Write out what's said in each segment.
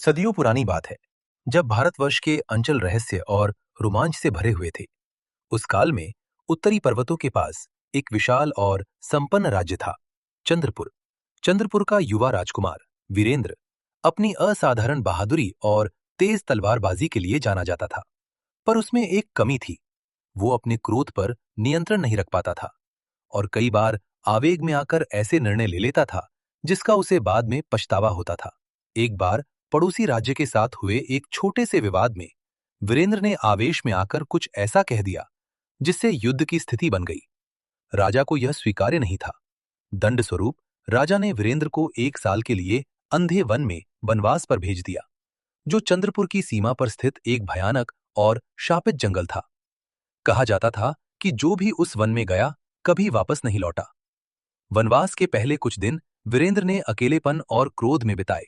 सदियों पुरानी बात है जब भारतवर्ष के अंचल रहस्य और रोमांच से भरे हुए थे। उस काल में उत्तरी पर्वतों के पास एक विशाल और संपन्न राज्य था, चंद्रपुर। चंद्रपुर का युवा राजकुमार वीरेंद्र अपनी असाधारण बहादुरी और तेज तलवारबाजी के लिए जाना जाता था। पर उसमें एक कमी थी, वो अपने क्रोध पर नियंत्रण नहीं रख पाता था और कई बार आवेग में आकर ऐसे निर्णय ले लेता था जिसका उसे बाद में पछतावा होता था। एक बार पड़ोसी राज्य के साथ हुए एक छोटे से विवाद में वीरेंद्र ने आवेश में आकर कुछ ऐसा कह दिया जिससे युद्ध की स्थिति बन गई। राजा को यह स्वीकार्य नहीं था। दंड स्वरूप राजा ने वीरेंद्र को 1 साल के लिए अंधे वन में वनवास पर भेज दिया, जो चंद्रपुर की सीमा पर स्थित एक भयानक और शापित जंगल था। कहा जाता था कि जो भी उस वन में गया कभी वापस नहीं लौटा। वनवास के पहले कुछ दिन वीरेंद्र ने अकेलेपन और क्रोध में बिताए।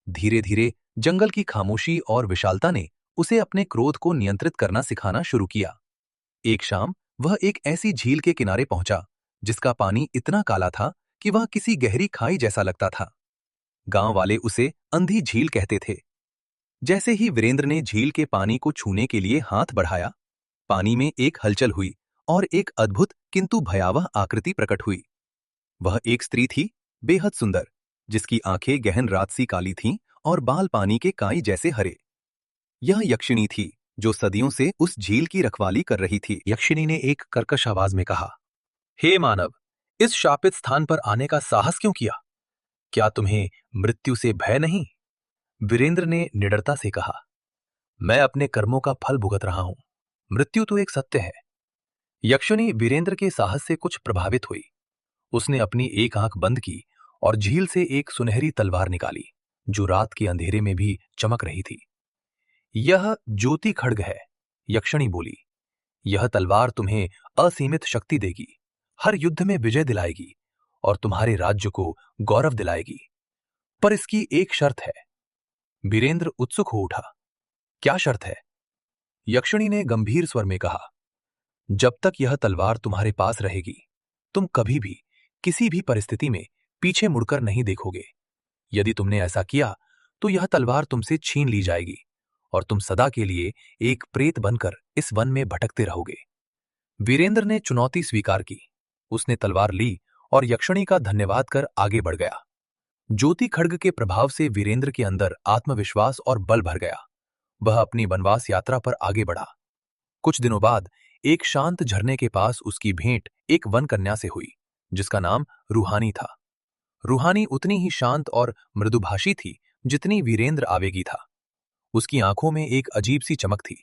धीरे धीरे जंगल की खामोशी और विशालता ने उसे अपने क्रोध को नियंत्रित करना सिखाना शुरू किया। एक शाम वह एक ऐसी झील के किनारे पहुंचा जिसका पानी इतना काला था कि वह किसी गहरी खाई जैसा लगता था। गांव वाले उसे अंधी झील कहते थे। जैसे ही वीरेंद्र ने झील के पानी को छूने के लिए हाथ बढ़ाया, पानी में एक हलचल हुई और एक अद्भुत किंतु भयावह आकृति प्रकट हुई। वह एक स्त्री थी, बेहद सुंदर, जिसकी आंखें गहन रात सी काली थीं और बाल पानी के काई जैसे हरे। यह यक्षिणी थी जो सदियों से उस झील की रखवाली कर रही थी। यक्षिणी ने एक कर्कश आवाज में कहा, हे मानव, इस शापित स्थान पर आने का साहस क्यों किया? क्या तुम्हें मृत्यु से भय नहीं? वीरेंद्र ने निडरता से कहा, मैं अपने कर्मों का फल भुगत रहा हूं। मृत्यु तो एक सत्य है। यक्षिणी वीरेंद्र के साहस से कुछ प्रभावित हुई। उसने अपनी एक आंख बंद की और झील से एक सुनहरी तलवार निकाली, जो रात के अंधेरे में भी चमक रही थी। यह ज्योति खड्ग है, यक्षिणी बोली। यह तलवार तुम्हें असीमित शक्ति देगी, हर युद्ध में विजय दिलाएगी और तुम्हारे राज्य को गौरव दिलाएगी। पर इसकी एक शर्त है। वीरेंद्र उत्सुक हो उठा। क्या शर्त है? यक्षिणी ने गंभीर स्वर में कहा, जब तक यह तलवार तुम्हारे पास रहेगी, तुम कभी भी किसी भी परिस्थिति में पीछे मुड़कर नहीं देखोगे। यदि तुमने ऐसा किया तो यह तलवार तुमसे छीन ली जाएगी और तुम सदा के लिए एक प्रेत बनकर इस वन में भटकते रहोगे। वीरेंद्र ने चुनौती स्वीकार की। उसने तलवार ली और यक्षिणी का धन्यवाद कर आगे बढ़ गया। ज्योति खड्ग के प्रभाव से वीरेंद्र के अंदर आत्मविश्वास और बल भर गया। वह अपनी वनवास यात्रा पर आगे बढ़ा। कुछ दिनों बाद एक शांत झरने के पास उसकी भेंट एक वन कन्या से हुई, जिसका नाम रूहानी था। रूहानी उतनी ही शांत और मृदुभाषी थी जितनी वीरेंद्र आवेगी था। उसकी आंखों में एक अजीब सी चमक थी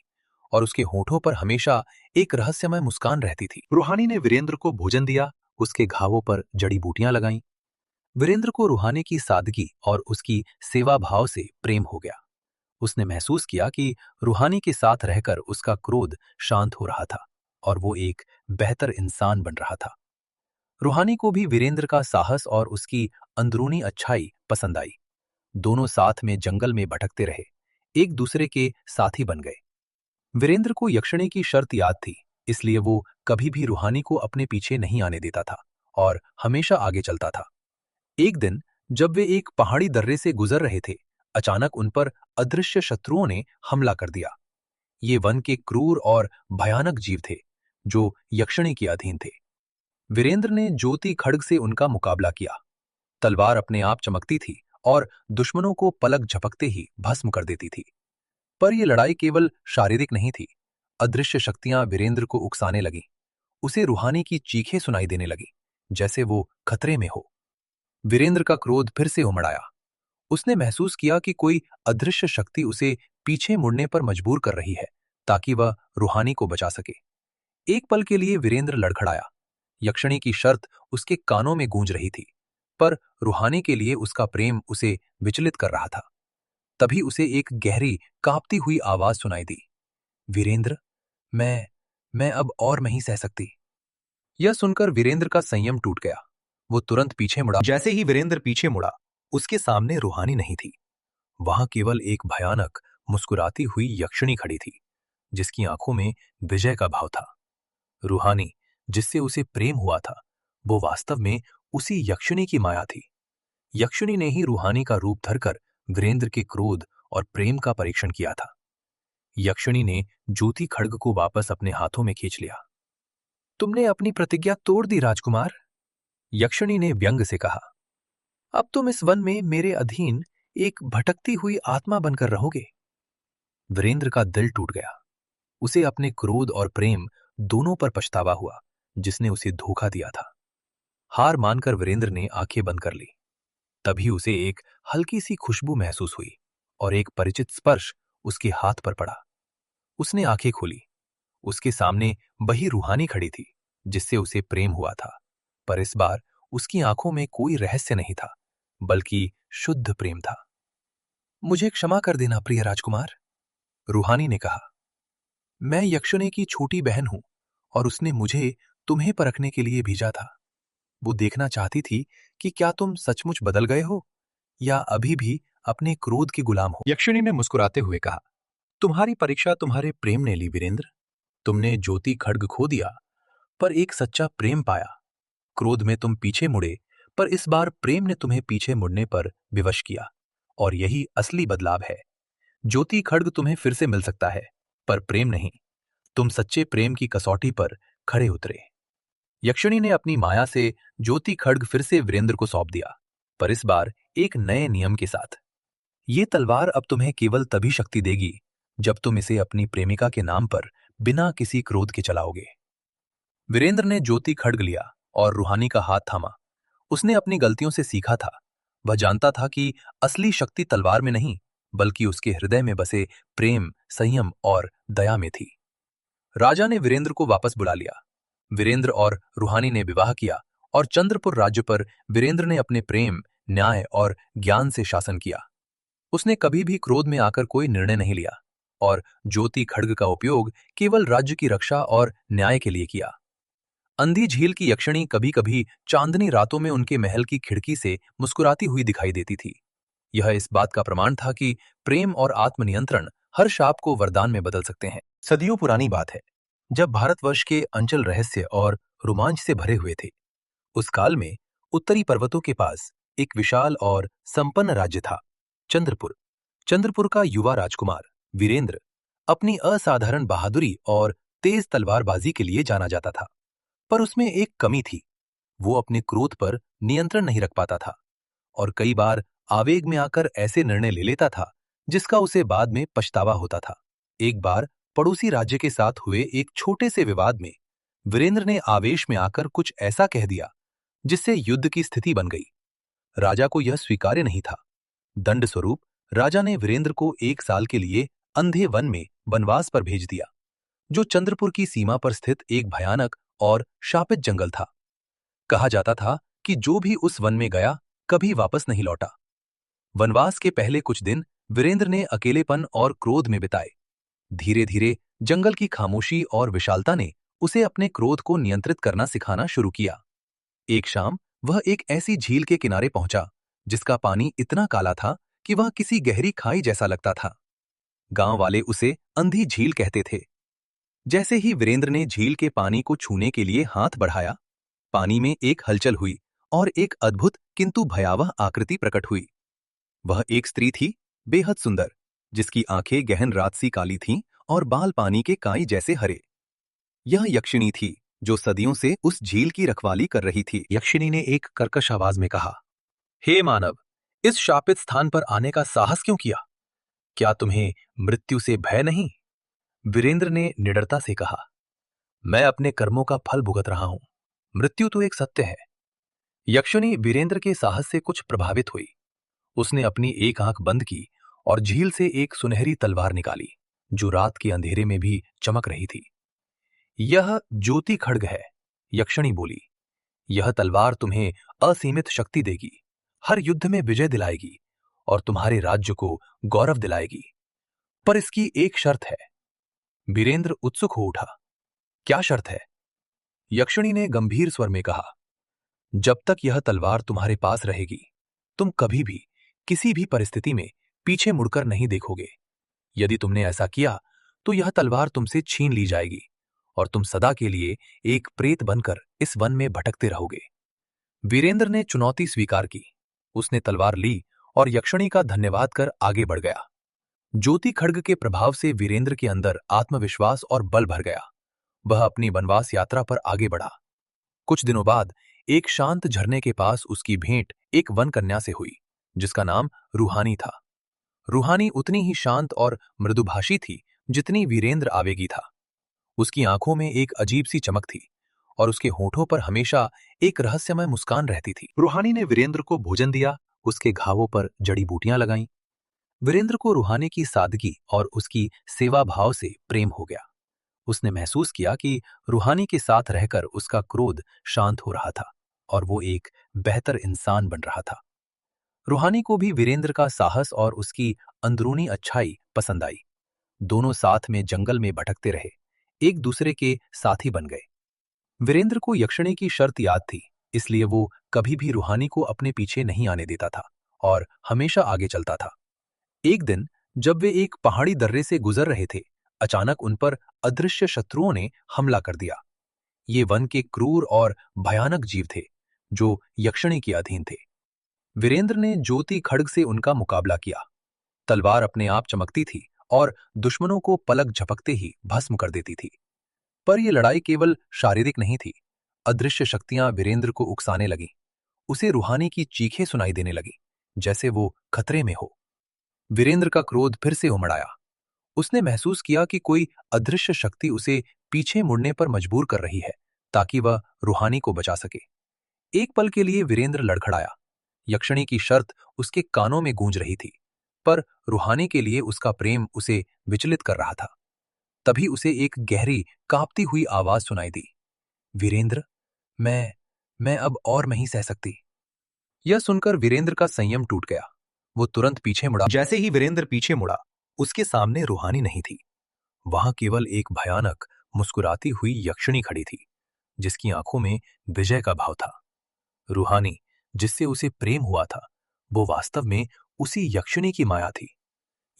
और उसके होठों पर हमेशा एक रहस्यमय मुस्कान रहती थी। रूहानी ने वीरेंद्र को भोजन दिया, उसके घावों पर जड़ी बूटियां लगाईं। वीरेंद्र को रूहानी की सादगी और उसकी सेवा भाव से प्रेम हो गया। उसने महसूस किया कि रूहानी के साथ रहकर उसका क्रोध शांत हो रहा था और वो एक बेहतर इंसान बन रहा था। रूहानी को भी वीरेंद्र का साहस और उसकी अंदरूनी अच्छाई पसंद आई। दोनों साथ में जंगल में भटकते रहे, एक दूसरे के साथी बन गए। वीरेंद्र को यक्षिणी की शर्त याद थी, इसलिए वो कभी भी रूहानी को अपने पीछे नहीं आने देता था और हमेशा आगे चलता था। एक दिन जब वे एक पहाड़ी दर्रे से गुजर रहे थे, अचानक उन पर अदृश्य शत्रुओं ने हमला कर दिया। ये वन के क्रूर और भयानक जीव थे जो यक्षिणी के अधीन थे। वीरेंद्र ने ज्योति खड्ग से उनका मुकाबला किया। तलवार अपने आप चमकती थी और दुश्मनों को पलक झपकते ही भस्म कर देती थी। पर यह लड़ाई केवल शारीरिक नहीं थी। अदृश्य शक्तियां वीरेंद्र को उकसाने लगीं। उसे रूहानी की चीखें सुनाई देने लगी, जैसे वो खतरे में हो। वीरेंद्र का क्रोध फिर से उमड़ आया। उसने महसूस किया कि कोई अदृश्य शक्ति उसे पीछे मुड़ने पर मजबूर कर रही है ताकि वह रूहानी को बचा सके। एक पल के लिए वीरेंद्र लड़खड़ाया। यक्षिणी की शर्त उसके कानों में गूंज रही थी, पर रूहानी के लिए उसका प्रेम उसे विचलित कर रहा था। तभी उसे एक गहरी कांपती हुई आवाज सुनाई दी, वीरेंद्र, मैं अब और नहीं सह सकती। यह सुनकर वीरेंद्र का संयम टूट गया। वो तुरंत पीछे मुड़ा। जैसे ही वीरेंद्र पीछे मुड़ा, उसके सामने रूहानी नहीं थी। वहां केवल एक भयानक मुस्कुराती हुई यक्षिणी खड़ी थी, जिसकी आंखों में विजय का भाव था। रूहानी, जिससे उसे प्रेम हुआ था, वो वास्तव में उसी यक्षिणी की माया थी। यक्षिणी ने ही रूहानी का रूप धरकर वीरेंद्र के क्रोध और प्रेम का परीक्षण किया था। यक्षिणी ने ज्योति खड्ग को वापस अपने हाथों में खींच लिया। तुमने अपनी प्रतिज्ञा तोड़ दी राजकुमार, यक्षिणी ने व्यंग से कहा। अब तुम इस वन में मेरे अधीन एक भटकती हुई आत्मा बनकर रहोगे। वीरेंद्र का दिल टूट गया। उसे अपने क्रोध और प्रेम दोनों पर पछतावा हुआ जिसने उसे धोखा दिया था। हार मानकर वीरेंद्र ने आंखें बंद कर ली। तभी उसे एक हल्की सी खुशबू महसूस हुई और एक परिचित स्पर्श उसके हाथ पर पड़ा। उसने आंखें खोली। उसके सामने वही रूहानी खड़ी थी जिससे उसे प्रेम हुआ था, पर इस बार उसकी आंखों में कोई रहस्य नहीं था, बल्कि शुद्ध प्रेम था। मुझे क्षमा कर देना प्रिय राजकुमार, रूहानी ने कहा। मैं यक्षिणी की छोटी बहन हूं और उसने मुझे तुम्हें परखने के लिए भेजा था। वो देखना चाहती थी कि क्या तुम सचमुच बदल गए हो या अभी भी अपने क्रोध के गुलाम हो। यक्षिणी ने मुस्कुराते हुए कहा, तुम्हारी परीक्षा तुम्हारे प्रेम ने ली वीरेंद्र। तुमने ज्योति खड्ग खो दिया पर एक सच्चा प्रेम पाया। क्रोध में तुम पीछे मुड़े पर इस बार प्रेम ने तुम्हें पीछे मुड़ने पर विवश किया और यही असली बदलाव है। ज्योति खड्ग तुम्हें फिर से मिल सकता है पर प्रेम नहीं। तुम सच्चे प्रेम की कसौटी पर खड़े उतरे। यक्षिणी ने अपनी माया से ज्योति खड्ग फिर से वीरेंद्र को सौंप दिया, पर इस बार एक नए नियम के साथ। ये तलवार अब तुम्हें केवल तभी शक्ति देगी जब तुम इसे अपनी प्रेमिका के नाम पर बिना किसी क्रोध के चलाओगे। वीरेंद्र ने ज्योति खड्ग लिया और रूहानी का हाथ थामा। उसने अपनी गलतियों से सीखा था। वह जानता था कि असली शक्ति तलवार में नहीं, बल्कि उसके हृदय में बसे प्रेम, संयम और दया में थी। राजा ने वीरेंद्र को वापस बुला लिया। वीरेंद्र और रूहानी ने विवाह किया और चंद्रपुर राज्य पर वीरेंद्र ने अपने प्रेम, न्याय और ज्ञान से शासन किया। उसने कभी भी क्रोध में आकर कोई निर्णय नहीं लिया और ज्योति खड्ग का उपयोग केवल राज्य की रक्षा और न्याय के लिए किया। अंधी झील की यक्षिणी कभी कभी चांदनी रातों में उनके महल की खिड़की से मुस्कुराती हुई दिखाई देती थी। यह इस बात का प्रमाण था कि प्रेम और आत्मनियंत्रण हर शाप को वरदान में बदल सकते हैं। सदियों पुरानी बात है, जब भारतवर्ष के अंचल रहस्य और रोमांच से भरे हुए थे। उस काल में उत्तरी पर्वतों के पास एक विशाल और संपन्न राज्य था, चंद्रपुर। चंद्रपुर का युवा राजकुमार वीरेंद्र अपनी असाधारण बहादुरी और तेज तलवारबाजी के लिए जाना जाता था। पर उसमें एक कमी थी, वो अपने क्रोध पर नियंत्रण नहीं रख पाता था और कई बार आवेग में आकर ऐसे निर्णय ले लेता था जिसका उसे बाद में पछतावा होता था। एक बार पड़ोसी राज्य के साथ हुए एक छोटे से विवाद में वीरेंद्र ने आवेश में आकर कुछ ऐसा कह दिया जिससे युद्ध की स्थिति बन गई। राजा को यह स्वीकार्य नहीं था। दंड स्वरूप राजा ने वीरेंद्र को 1 साल के लिए अंधे वन में वनवास पर भेज दिया, जो चंद्रपुर की सीमा पर स्थित एक भयानक और शापित जंगल था। कहा जाता था कि जो भी उस वन में गया कभी वापस नहीं लौटा। वनवास के पहले कुछ दिन वीरेंद्र ने अकेलेपन और क्रोध में बिताए। धीरे धीरे जंगल की खामोशी और विशालता ने उसे अपने क्रोध को नियंत्रित करना सिखाना शुरू किया। एक शाम वह एक ऐसी झील के किनारे पहुंचा जिसका पानी इतना काला था कि वह किसी गहरी खाई जैसा लगता था। गांव वाले उसे अंधी झील कहते थे। जैसे ही वीरेंद्र ने झील के पानी को छूने के लिए हाथ बढ़ाया, पानी में एक हलचल हुई और एक अद्भुत किंतु भयावह आकृति प्रकट हुई। वह एक स्त्री थी, बेहद सुंदर, जिसकी आंखें गहन रातसी काली थीं और बाल पानी के काई जैसे हरे। यह यक्षिणी थी जो सदियों से उस झील की रखवाली कर रही थी। यक्षिणी ने एक कर्कश आवाज में कहा, हे मानव, इस शापित स्थान पर आने का साहस क्यों किया? क्या तुम्हें मृत्यु से भय नहीं? वीरेंद्र ने निडरता से कहा, मैं अपने कर्मों का फल भुगत रहा हूं। मृत्यु तो एक सत्य है। यक्षिणी वीरेंद्र के साहस से कुछ प्रभावित हुई। उसने अपनी एक आंख बंद की और झील से एक सुनहरी तलवार निकाली जो रात के अंधेरे में भी चमक रही थी। यह ज्योति खड्ग है, यक्षिणी बोली। यह तलवार तुम्हें असीमित शक्ति देगी, हर युद्ध में विजय दिलाएगी और तुम्हारे राज्य को गौरव दिलाएगी। पर इसकी एक शर्त है। वीरेंद्र उत्सुक हो उठा। क्या शर्त है? यक्षिणी ने गंभीर स्वर में कहा, जब तक यह तलवार तुम्हारे पास रहेगी, तुम कभी भी किसी भी परिस्थिति में पीछे मुड़कर नहीं देखोगे। यदि तुमने ऐसा किया तो यह तलवार तुमसे छीन ली जाएगी और तुम सदा के लिए एक प्रेत बनकर इस वन में भटकते रहोगे। वीरेंद्र ने चुनौती स्वीकार की। उसने तलवार ली और यक्षिणी का धन्यवाद कर आगे बढ़ गया। ज्योति खड्ग के प्रभाव से वीरेंद्र के अंदर आत्मविश्वास और बल भर गया। वह अपनी वनवास यात्रा पर आगे बढ़ा। कुछ दिनों बाद एक शांत झरने के पास उसकी भेंट एक वन कन्या से हुई, जिसका नाम रूहानी था। रूहानी उतनी ही शांत और मृदुभाषी थी जितनी वीरेंद्र आवेगी था। उसकी आंखों में एक अजीब सी चमक थी और उसके होठों पर हमेशा एक रहस्यमय मुस्कान रहती थी। रूहानी ने वीरेंद्र को भोजन दिया, उसके घावों पर जड़ी बूटियां लगाईं। वीरेंद्र को रूहानी की सादगी और उसकी सेवा भाव से प्रेम हो गया। उसने महसूस किया कि रूहानी के साथ रहकर उसका क्रोध शांत हो रहा था और वो एक बेहतर इंसान बन रहा था। रूहानी को भी वीरेंद्र का साहस और उसकी अंदरूनी अच्छाई पसंद आई। दोनों साथ में जंगल में भटकते रहे, एक दूसरे के साथी बन गए। वीरेंद्र को यक्षिणी की शर्त याद थी, इसलिए वो कभी भी रूहानी को अपने पीछे नहीं आने देता था और हमेशा आगे चलता था। एक दिन जब वे एक पहाड़ी दर्रे से गुजर रहे थे, अचानक उन पर अदृश्य शत्रुओं ने हमला कर दिया। ये वन के क्रूर और भयानक जीव थे, जो यक्षिणी के अधीन थे। वीरेंद्र ने ज्योति खड्ग से उनका मुकाबला किया। तलवार अपने आप चमकती थी और दुश्मनों को पलक झपकते ही भस्म कर देती थी। पर यह लड़ाई केवल शारीरिक नहीं थी। अदृश्य शक्तियां वीरेंद्र को उकसाने लगीं। उसे रूहानी की चीखें सुनाई देने लगीं, जैसे वो खतरे में हो। वीरेंद्र का क्रोध फिर से उमड़ आया। उसने महसूस किया कि कोई अदृश्य शक्ति उसे पीछे मुड़ने पर मजबूर कर रही है, ताकि वह रूहानी को बचा सके। एक पल के लिए वीरेंद्र लड़खड़ाया। यक्षिणी की शर्त उसके कानों में गूंज रही थी, पर रूहानी के लिए उसका प्रेम उसे विचलित कर रहा था। तभी उसे एक गहरी, कांपती हुई आवाज सुनाई दी। वीरेंद्र, मैं अब और नहीं सह सकती। यह सुनकर वीरेंद्र का संयम टूट गया। वो तुरंत पीछे मुड़ा। जैसे ही वीरेंद्र पीछे मुड़ा, उसके सामने रूहानी नहीं थी। वहां केवल एक भयानक, मुस्कुराती हुई यक्षिणी खड़ी थी, जिसकी आंखों में विजय का भाव था। रूहानी, जिससे उसे प्रेम हुआ था, वो वास्तव में उसी यक्षिणी की माया थी।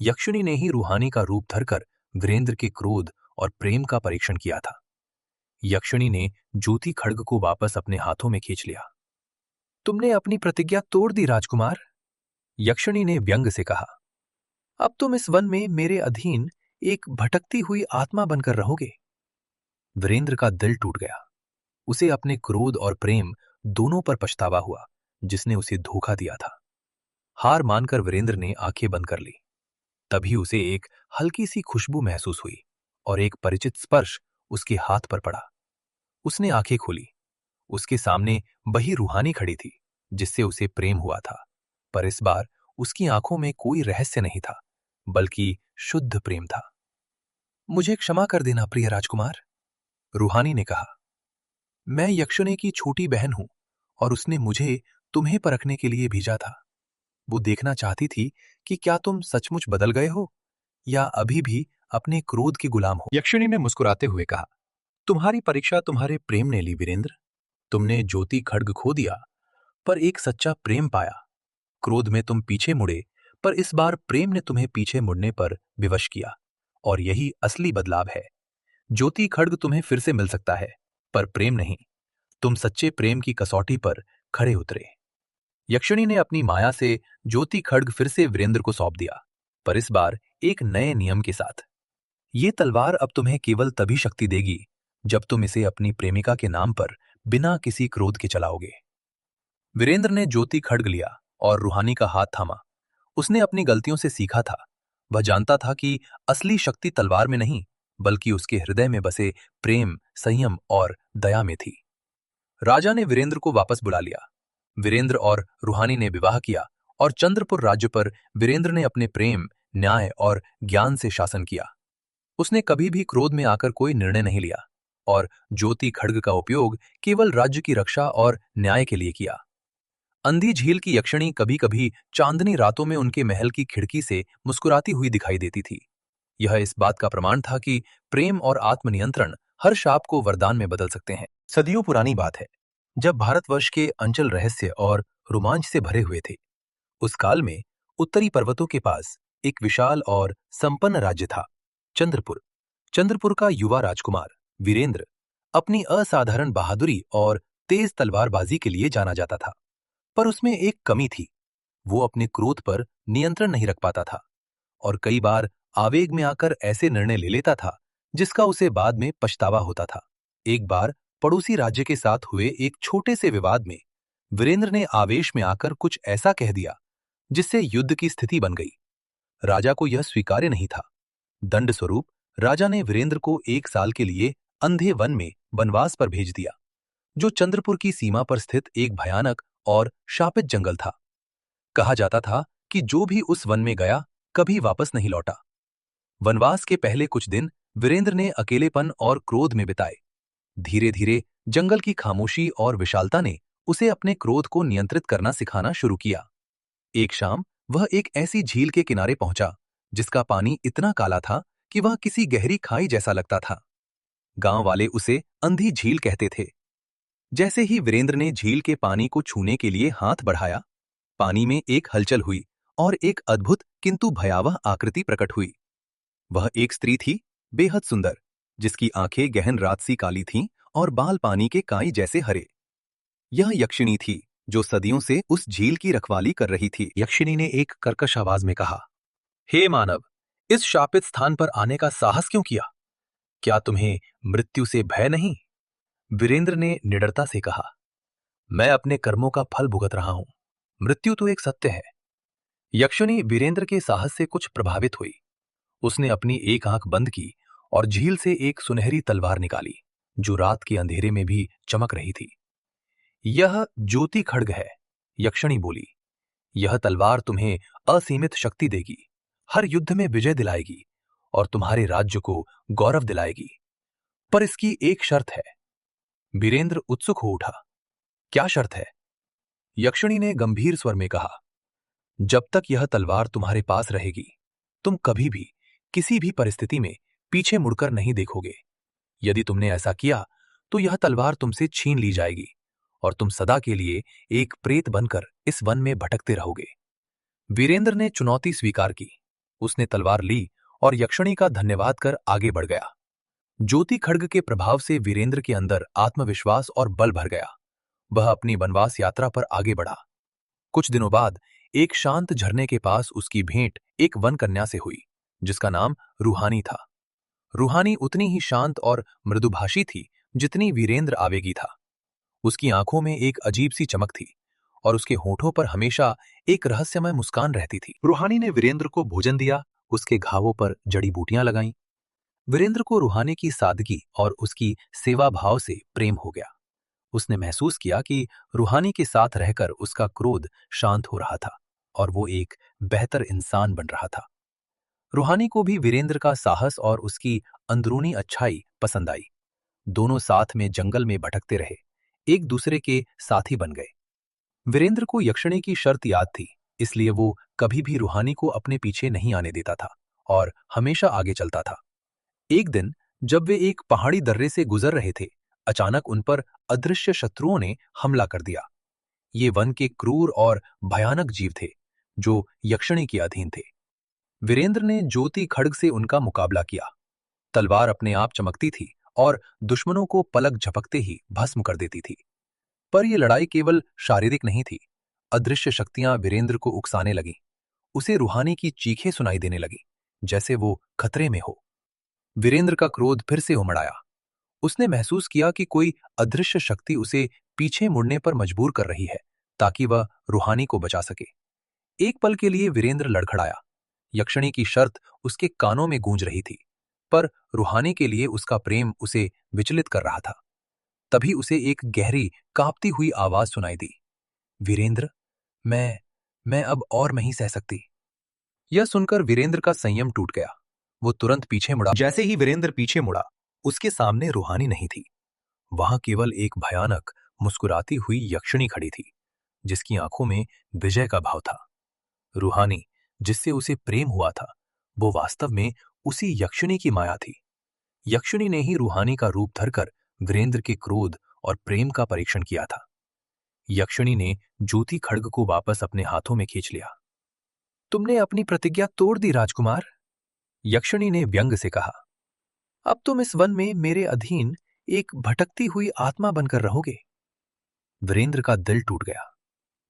यक्षिणी ने ही रूहानी का रूप धरकर वीरेंद्र के क्रोध और प्रेम का परीक्षण किया था। यक्षिणी ने ज्योति खड्ग को वापस अपने हाथों में खींच लिया। तुमने अपनी प्रतिज्ञा तोड़ दी राजकुमार, यक्षिणी ने व्यंग से कहा। अब तुम इस वन में मेरे अधीन एक भटकती हुई आत्मा बनकर रहोगे। वीरेंद्र का दिल टूट गया। उसे अपने क्रोध और प्रेम दोनों पर पछतावा हुआ, जिसने उसे धोखा दिया था। हार मानकर वीरेंद्र ने आंखें बंद कर ली। तभी उसे एक हल्की सी खुशबू महसूस हुई और एक परिचित स्पर्श उसके हाथ पर पड़ा। उसने आंखें खोली। उसके सामने वही रूहानी खड़ी थी, जिससे उसे प्रेम हुआ था। पर इस बार उसकी आंखों में कोई रहस्य नहीं था, बल्कि शुद्ध प्रेम था। मुझे क्षमा कर देना प्रिय राजकुमार, रूहानी ने कहा। मैं यक्षिणी की छोटी बहन हूं और उसने मुझे तुम्हें परखने के लिए भेजा था। वो देखना चाहती थी कि क्या तुम सचमुच बदल गए हो या अभी भी अपने क्रोध के गुलाम हो। यक्षिणी ने मुस्कुराते हुए कहा, तुम्हारी परीक्षा तुम्हारे प्रेम ने ली वीरेंद्र। तुमने ज्योति खड्ग खो दिया, पर एक सच्चा प्रेम पाया। क्रोध में तुम पीछे मुड़े, पर इस बार प्रेम ने तुम्हें पीछे मुड़ने पर विवश किया, और यही असली बदलाव है। ज्योति खड्ग तुम्हें फिर से मिल सकता है, पर प्रेम नहीं। तुम सच्चे प्रेम की कसौटी पर खड़े उतरे। यक्षिणी ने अपनी माया से ज्योति खड्ग फिर से वीरेंद्र को सौंप दिया, पर इस बार एक नए नियम के साथ। ये तलवार अब तुम्हें केवल तभी शक्ति देगी जब तुम इसे अपनी प्रेमिका के नाम पर बिना किसी क्रोध के चलाओगे। वीरेंद्र ने ज्योति खड्ग लिया और रूहानी का हाथ थामा। उसने अपनी गलतियों से सीखा था। वह जानता था कि असली शक्ति तलवार में नहीं, बल्कि उसके हृदय में बसे प्रेम, संयम और दया में थी। राजा ने वीरेंद्र को वापस बुला लिया। वीरेंद्र और रूहानी ने विवाह किया और चंद्रपुर राज्य पर वीरेंद्र ने अपने प्रेम, न्याय और ज्ञान से शासन किया। उसने कभी भी क्रोध में आकर कोई निर्णय नहीं लिया और ज्योति खड्ग का उपयोग केवल राज्य की रक्षा और न्याय के लिए किया। अंधी झील की यक्षिणी कभी कभी चांदनी रातों में उनके महल की खिड़की से मुस्कुराती हुई दिखाई देती थी। यह इस बात का प्रमाण था कि प्रेम और आत्मनियंत्रण हर शाप को वरदान में बदल सकते हैं। सदियों पुरानी बात है, जब भारतवर्ष के अंचल रहस्य और रोमांच से भरे हुए थे। उस काल में उत्तरी पर्वतों के पास एक विशाल और संपन्न राज्य था, चंद्रपुर। चंद्रपुर का युवा राजकुमार वीरेंद्र अपनी असाधारण बहादुरी और तेज तलवारबाजी के लिए जाना जाता था। पर उसमें एक कमी थी, वो अपने क्रोध पर नियंत्रण नहीं रख पाता था। और कई बार आवेग में आकर ऐसे निर्णय ले लेता था जिसका उसे बाद में पछतावा होता था। एक बार पड़ोसी राज्य के साथ हुए एक छोटे से विवाद में वीरेंद्र ने आवेश में आकर कुछ ऐसा कह दिया जिससे युद्ध की स्थिति बन गई। राजा को यह स्वीकार्य नहीं था। दंड स्वरूप राजा ने वीरेंद्र को 1 साल के लिए अंधे वन में वनवास पर भेज दिया, जो चंद्रपुर की सीमा पर स्थित एक भयानक और शापित जंगल था। कहा जाता था कि जो भी उस वन में गया कभी वापस नहीं लौटा। वनवास के पहले कुछ दिन वीरेंद्र ने अकेलेपन और क्रोध में बिताए। धीरे धीरे जंगल की खामोशी और विशालता ने उसे अपने क्रोध को नियंत्रित करना सिखाना शुरू किया। एक शाम वह एक ऐसी झील के किनारे पहुंचा जिसका पानी इतना काला था कि वह किसी गहरी खाई जैसा लगता था। गांव वाले उसे अंधी झील कहते थे। जैसे ही वीरेंद्र ने झील के पानी को छूने के लिए हाथ बढ़ाया, पानी में एक हलचल हुई और एक अद्भुत किंतु भयावह आकृति प्रकट हुई। वह एक स्त्री थी, बेहद सुंदर, जिसकी आंखें गहन रात सी काली थीं और बाल पानी के काई जैसे हरे। यह यक्षिणी थी जो सदियों से उस झील की रखवाली कर रही थी। यक्षिणी ने एक कर्कश आवाज में कहा, हे मानव, इस शापित स्थान पर आने का साहस क्यों किया? क्या तुम्हें मृत्यु से भय नहीं? वीरेंद्र ने निडरता से कहा, मैं अपने कर्मों का फल भुगत रहा हूं। मृत्यु तो एक सत्य है। यक्षिणी वीरेंद्र के साहस से कुछ प्रभावित हुई। उसने अपनी एक आंख बंद की और झील से एक सुनहरी तलवार निकाली, जो रात के अंधेरे में भी चमक रही थी। यह ज्योति खड्ग है, यक्षिणी बोली। यह तलवार तुम्हें असीमित शक्ति देगी, हर युद्ध में विजय दिलाएगी और तुम्हारे राज्य को गौरव दिलाएगी। पर इसकी एक शर्त है। वीरेंद्र उत्सुक हो उठा। क्या शर्त है? यक्षिणी ने गंभीर स्वर में कहा, जब तक यह तलवार तुम्हारे पास रहेगी, तुम कभी भी किसी भी परिस्थिति में पीछे मुड़कर नहीं देखोगे। यदि तुमने ऐसा किया तो यह तलवार तुमसे छीन ली जाएगी और तुम सदा के लिए एक प्रेत बनकर इस वन में भटकते रहोगे। वीरेंद्र ने चुनौती स्वीकार की। उसने तलवार ली और यक्षिणी का धन्यवाद कर आगे बढ़ गया। ज्योति खड्ग के प्रभाव से वीरेंद्र के अंदर आत्मविश्वास और बल भर गया। वह अपनी वनवास यात्रा पर आगे बढ़ा। कुछ दिनों बाद एक शांत झरने के पास उसकी भेंट एक वन कन्या से हुई, जिसका नाम रूहानी था। रूहानी उतनी ही शांत और मृदुभाषी थी जितनी वीरेंद्र आवेगी था। उसकी आंखों में एक अजीब सी चमक थी और उसके होठों पर हमेशा एक रहस्यमय मुस्कान रहती थी। रूहानी ने वीरेंद्र को भोजन दिया, उसके घावों पर जड़ी बूटियां लगाईं। वीरेंद्र को रूहानी की सादगी और उसकी सेवा भाव से प्रेम हो गया। उसने महसूस किया कि रूहानी के साथ रहकर उसका क्रोध शांत हो रहा था और वो एक बेहतर इंसान बन रहा था। रूहानी को भी वीरेंद्र का साहस और उसकी अंदरूनी अच्छाई पसंद आई। दोनों साथ में जंगल में भटकते रहे, एक दूसरे के साथी बन गए। वीरेंद्र को यक्षिणी की शर्त याद थी, इसलिए वो कभी भी रूहानी को अपने पीछे नहीं आने देता था और हमेशा आगे चलता था। एक दिन जब वे एक पहाड़ी दर्रे से गुजर रहे थे, अचानक उन पर अदृश्य शत्रुओं ने हमला कर दिया। ये वन के क्रूर और भयानक जीव थे जो यक्षिणी के अधीन थे। वीरेंद्र ने ज्योति खड्ग से उनका मुकाबला किया। तलवार अपने आप चमकती थी और दुश्मनों को पलक झपकते ही भस्म कर देती थी। पर यह लड़ाई केवल शारीरिक नहीं थी। अदृश्य शक्तियां वीरेंद्र को उकसाने लगीं। उसे रूहानी की चीखें सुनाई देने लगी, जैसे वो खतरे में हो। वीरेंद्र का क्रोध फिर से उमड़ आया। उसने महसूस किया कि कोई अदृश्य शक्ति उसे पीछे मुड़ने पर मजबूर कर रही है ताकि वह रूहानी को बचा सके। एक पल के लिए वीरेंद्र लड़खड़ाया। यक्षिणी की शर्त उसके कानों में गूंज रही थी, पर रूहानी के लिए उसका प्रेम उसे विचलित कर रहा था। तभी उसे एक गहरी कांपती हुई आवाज सुनाई दी, वीरेंद्र, मैं अब और नहीं सह सकती। यह सुनकर वीरेंद्र का संयम टूट गया। वो तुरंत पीछे मुड़ा। जैसे ही वीरेंद्र पीछे मुड़ा, उसके सामने रूहानी नहीं थी। वहां केवल एक भयानक मुस्कुराती हुई यक्षिणी खड़ी थी, जिसकी आंखों में विजय का भाव था। रूहानी, जिससे उसे प्रेम हुआ था, वो वास्तव में उसी यक्षिणी की माया थी। यक्षिणी ने ही रूहानी का रूप धरकर वीरेंद्र के क्रोध और प्रेम का परीक्षण किया था। यक्षिणी ने ज्योति खड्ग को वापस अपने हाथों में खींच लिया। तुमने अपनी प्रतिज्ञा तोड़ दी राजकुमार, यक्षिणी ने व्यंग से कहा। अब तुम इस वन में मेरे अधीन एक भटकती हुई आत्मा बनकर रहोगे। वीरेंद्र का दिल टूट गया।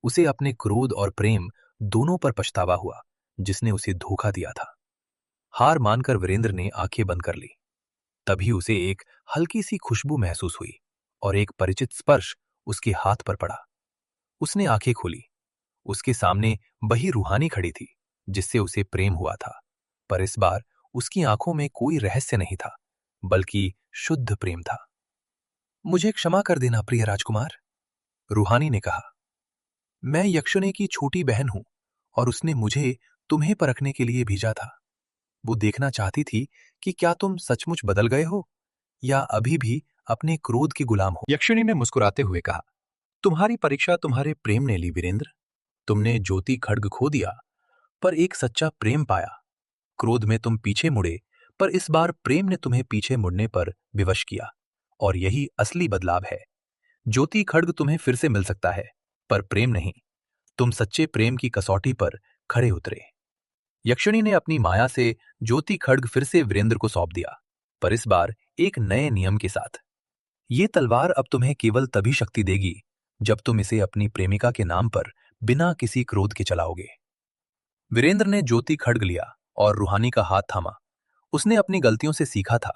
उसे अपने क्रोध और प्रेम दोनों पर पछतावा हुआ, जिसने उसे धोखा दिया था। हार मानकर वीरेंद्र ने आंखें बंद कर ली। तभी उसे एक हल्की सी खुशबू महसूस हुई और एक परिचित स्पर्श उसके हाथ पर पड़ा। उसने आंखें खोली। उसके सामने वही रूहानी खड़ी थी जिससे उसे प्रेम हुआ था, पर इस बार उसकी आंखों में कोई रहस्य नहीं था, बल्कि शुद्ध प्रेम था। मुझे क्षमा कर देना प्रिय राजकुमार, रूहानी ने कहा। मैं यक्षिणी की छोटी बहन हूं और उसने मुझे तुम्हें परखने के लिए भेजा था। वो देखना चाहती थी कि क्या तुम सचमुच बदल गए हो या अभी भी अपने क्रोध के गुलाम हो। यक्षिणी ने मुस्कुराते हुए कहा, तुम्हारी परीक्षा तुम्हारे प्रेम ने ली वीरेंद्र। तुमने ज्योति खड्ग खो दिया, पर एक सच्चा प्रेम पाया। क्रोध में तुम पीछे मुड़े, पर इस बार प्रेम ने तुम्हें पीछे मुड़ने पर विवश किया, और यही असली बदलाव है। ज्योति खड्ग तुम्हें फिर से मिल सकता है, पर प्रेम नहीं। तुम सच्चे प्रेम की कसौटी पर खड़े उतरे। यक्षिणी ने अपनी माया से ज्योति खड्ग फिर से वीरेंद्र को सौंप दिया, पर इस बार एक नए नियम के साथ। ये तलवार अब तुम्हें केवल तभी शक्ति देगी जब तुम इसे अपनी प्रेमिका के नाम पर बिना किसी क्रोध के चलाओगे। वीरेंद्र ने ज्योति खड्ग लिया और रूहानी का हाथ थामा। उसने अपनी गलतियों से सीखा था।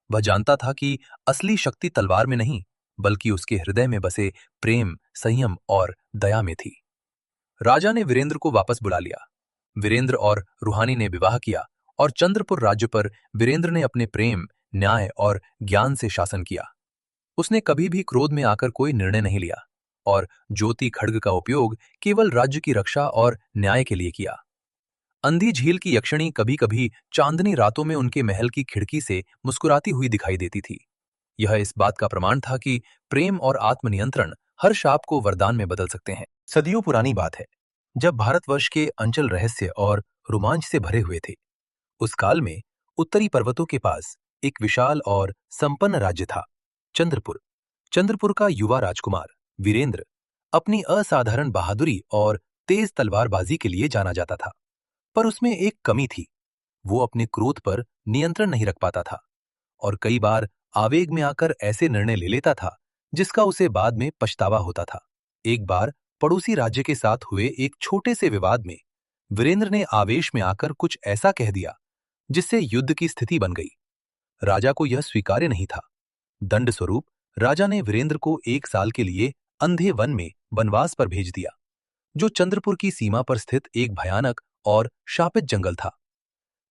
वह जानता था कि असली शक्ति तलवार में नहीं, बल्कि उसके हृदय में बसे प्रेम, संयम और दया में थी। राजा ने वीरेंद्र को वापस बुला लिया। वीरेंद्र और रूहानी ने विवाह किया और चंद्रपुर राज्य पर वीरेंद्र ने अपने प्रेम, न्याय और ज्ञान से शासन किया। उसने कभी भी क्रोध में आकर कोई निर्णय नहीं लिया और ज्योति खड्ग का उपयोग केवल राज्य की रक्षा और न्याय के लिए किया। अंधी झील की यक्षिणी कभी कभी चांदनी रातों में उनके महल की खिड़की से मुस्कुराती हुई दिखाई देती थी। यह इस बात का प्रमाण था कि प्रेम और आत्मनियंत्रण हर शाप को वरदान में बदल सकते हैं। सदियों पुरानी बात है, जब भारतवर्ष के अंचल रहस्य और रोमांच से भरे हुए थे। उस काल में उत्तरी पर्वतों के पास एक विशाल और संपन्न राज्य था, चंद्रपुर। चंद्रपुर का युवा राजकुमार वीरेंद्र अपनी असाधारण बहादुरी और तेज तलवारबाजी के लिए जाना जाता था। पर उसमें एक कमी थी, वो अपने क्रोध पर नियंत्रण नहीं रख पाता था और कई बार आवेग में आकर ऐसे निर्णय ले लेता था जिसका उसे बाद में पछतावा होता था। एक बार पड़ोसी राज्य के साथ हुए एक छोटे से विवाद में वीरेंद्र ने आवेश में आकर कुछ ऐसा कह दिया जिससे युद्ध की स्थिति बन गई। राजा को यह स्वीकार्य नहीं था। दंड स्वरूप राजा ने वीरेंद्र को 1 साल के लिए अंधे वन में वनवास पर भेज दिया, जो चंद्रपुर की सीमा पर स्थित एक भयानक और शापित जंगल था।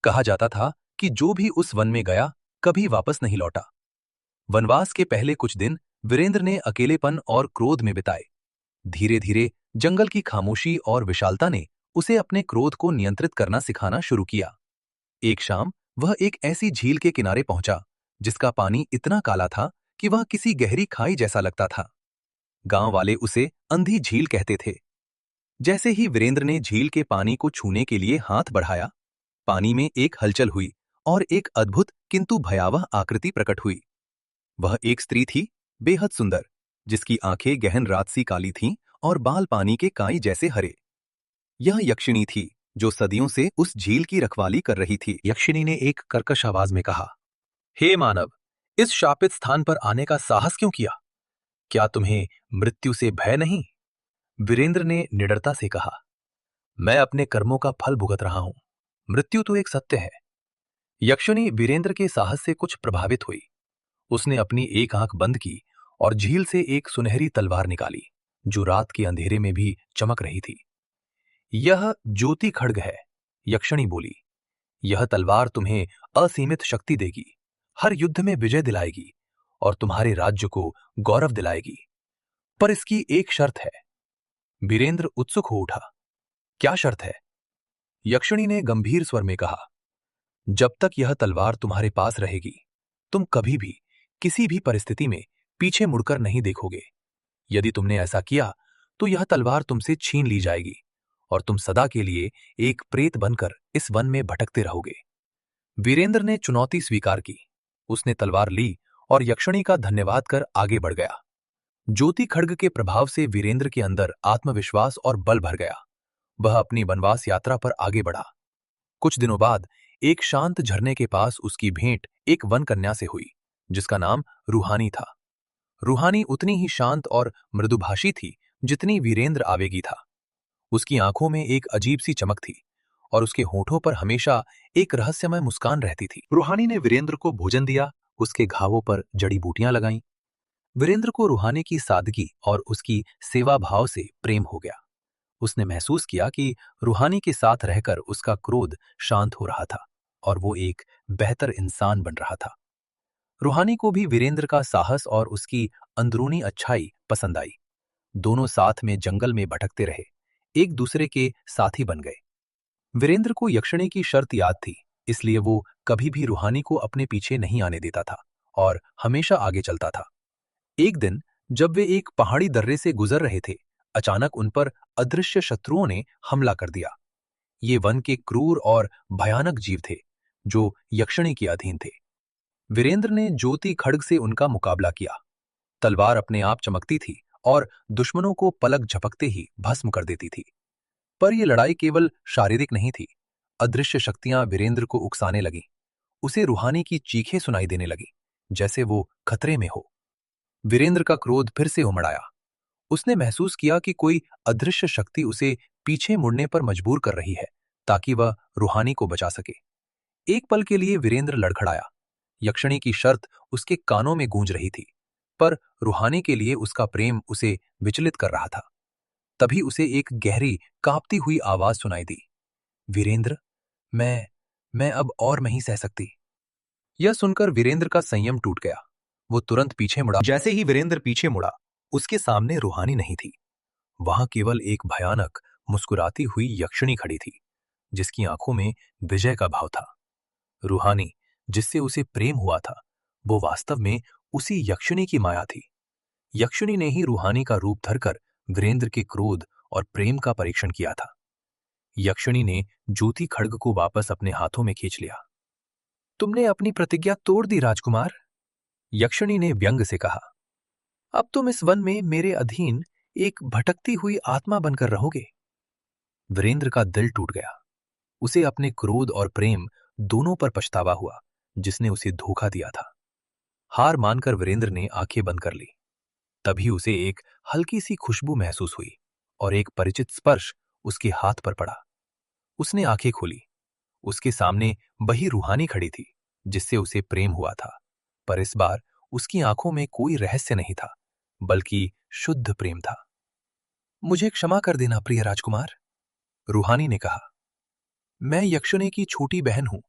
कहा जाता था कि जो भी उस वन में गया कभी वापस नहीं लौटा। वनवास के पहले कुछ दिन वीरेंद्र ने अकेलेपन और क्रोध में बिताए। धीरे धीरे जंगल की खामोशी और विशालता ने उसे अपने क्रोध को नियंत्रित करना सिखाना शुरू किया। एक शाम वह एक ऐसी झील के किनारे पहुंचा जिसका पानी इतना काला था कि वह किसी गहरी खाई जैसा लगता था। गांव वाले उसे अंधी झील कहते थे। जैसे ही वीरेंद्र ने झील के पानी को छूने के लिए हाथ बढ़ाया, पानी में एक हलचल हुई और एक अद्भुत किंतु भयावह आकृति प्रकट हुई। वह एक स्त्री थी, बेहद सुंदर, जिसकी आंखें गहन रात सी काली थीं और बाल पानी के काई जैसे हरे। यह यक्षिणी थी जो सदियों से उस झील की रखवाली कर रही थी। यक्षिणी ने एक कर्कश आवाज में कहा, हे मानव, इस शापित स्थान पर आने का साहस क्यों किया? क्या तुम्हें मृत्यु से भय नहीं? वीरेंद्र ने निडरता से कहा, मैं अपने कर्मों का फल भुगत रहा हूं। मृत्यु तो एक सत्य है। यक्षिणी वीरेंद्र के साहस से कुछ प्रभावित हुई। उसने अपनी एक आंख बंद की और झील से एक सुनहरी तलवार निकाली, जो रात के अंधेरे में भी चमक रही थी। यह ज्योति खड्ग है, यक्षिणी बोली। यह तलवार तुम्हें असीमित शक्ति देगी, हर युद्ध में विजय दिलाएगी और तुम्हारे राज्य को गौरव दिलाएगी। पर इसकी एक शर्त है। वीरेंद्र उत्सुक हो उठा। क्या शर्त है? यक्षिणी ने गंभीर स्वर में कहा, जब तक यह तलवार तुम्हारे पास रहेगी, तुम कभी भी किसी भी परिस्थिति में पीछे मुड़कर नहीं देखोगे। यदि तुमने ऐसा किया तो यह तलवार तुमसे छीन ली जाएगी और तुम सदा के लिए एक प्रेत बनकर इस वन में भटकते रहोगे। वीरेंद्र ने चुनौती स्वीकार की। उसने तलवार ली और यक्षिणी का धन्यवाद कर आगे बढ़ गया। ज्योति खड्ग के प्रभाव से वीरेंद्र के अंदर आत्मविश्वास और बल भर गया। वह अपनी वनवास यात्रा पर आगे बढ़ा। कुछ दिनों बाद एक शांत झरने के पास उसकी भेंट एक वन कन्या से हुई, जिसका नाम रूहानी था। रूहानी उतनी ही शांत और मृदुभाषी थी जितनी वीरेंद्र आवेगी था। उसकी आंखों में एक अजीब सी चमक थी और उसके होठों पर हमेशा एक रहस्यमय मुस्कान रहती थी। रूहानी ने वीरेंद्र को भोजन दिया, उसके घावों पर जड़ी बूटियां लगाईं। वीरेंद्र को रूहानी की सादगी और उसकी सेवा भाव से प्रेम हो गया। उसने महसूस किया कि रूहानी के साथ रहकर उसका क्रोध शांत हो रहा था और वो एक बेहतर इंसान बन रहा था। रूहानी को भी वीरेंद्र का साहस और उसकी अंदरूनी अच्छाई पसंद आई। दोनों साथ में जंगल में भटकते रहे, एक दूसरे के साथी बन गए। वीरेंद्र को यक्षिणी की शर्त याद थी, इसलिए वो कभी भी रूहानी को अपने पीछे नहीं आने देता था और हमेशा आगे चलता था। एक दिन जब वे एक पहाड़ी दर्रे से गुजर रहे थे, अचानक उन पर अदृश्य शत्रुओं ने हमला कर दिया। ये वन के क्रूर और भयानक जीव थे, जो यक्षिणी के अधीन थे। वीरेंद्र ने ज्योति खड्ग से उनका मुकाबला किया। तलवार अपने आप चमकती थी और दुश्मनों को पलक झपकते ही भस्म कर देती थी। पर यह लड़ाई केवल शारीरिक नहीं थी। अदृश्य शक्तियां वीरेंद्र को उकसाने लगीं। उसे रूहानी की चीखें सुनाई देने लगीं, जैसे वो खतरे में हो। वीरेंद्र का क्रोध फिर से उमड़ आया। उसने महसूस किया कि कोई अदृश्य शक्ति उसे पीछे मुड़ने पर मजबूर कर रही है, ताकि वह रूहानी को बचा सके। एक पल के लिए वीरेंद्र लड़खड़ाया। यक्षिणी की शर्त उसके कानों में गूंज रही थी, पर रूहानी के लिए उसका प्रेम उसे विचलित कर रहा था। तभी उसे एक गहरी, कांपती हुई आवाज सुनाई दी। वीरेंद्र, मैं अब और नहीं सह सकती। यह सुनकर वीरेंद्र का संयम टूट गया। वो तुरंत पीछे मुड़ा। जैसे ही वीरेंद्र पीछे मुड़ा, उसके सामने रूहानी नहीं थी। वहां केवल एक भयानक, मुस्कुराती हुई यक्षिणी खड़ी थी, जिसकी आंखों में विजय का भाव था। रूहानी, जिससे उसे प्रेम हुआ था, वो वास्तव में उसी यक्षिणी की माया थी। यक्षिणी ने ही रूहानी का रूप धरकर वीरेंद्र के क्रोध और प्रेम का परीक्षण किया था। यक्षिणी ने ज्योति खड्ग को वापस अपने हाथों में खींच लिया। तुमने अपनी प्रतिज्ञा तोड़ दी राजकुमार, यक्षिणी ने व्यंग से कहा। अब तुम इस वन में मेरे अधीन एक भटकती हुई आत्मा बनकर रहोगे। वीरेंद्र का दिल टूट गया। उसे अपने क्रोध और प्रेम दोनों पर पछतावा हुआ, जिसने उसे धोखा दिया था। हार मानकर वीरेंद्र ने आंखें बंद कर ली। तभी उसे एक हल्की सी खुशबू महसूस हुई और एक परिचित स्पर्श उसके हाथ पर पड़ा। उसने आंखें खोली। उसके सामने वही रूहानी खड़ी थी, जिससे उसे प्रेम हुआ था। पर इस बार उसकी आंखों में कोई रहस्य नहीं था, बल्कि शुद्ध प्रेम था। मुझे क्षमा कर देना प्रिय राजकुमार, रूहानी ने कहा। मैं यक्षिणी की छोटी बहन हूं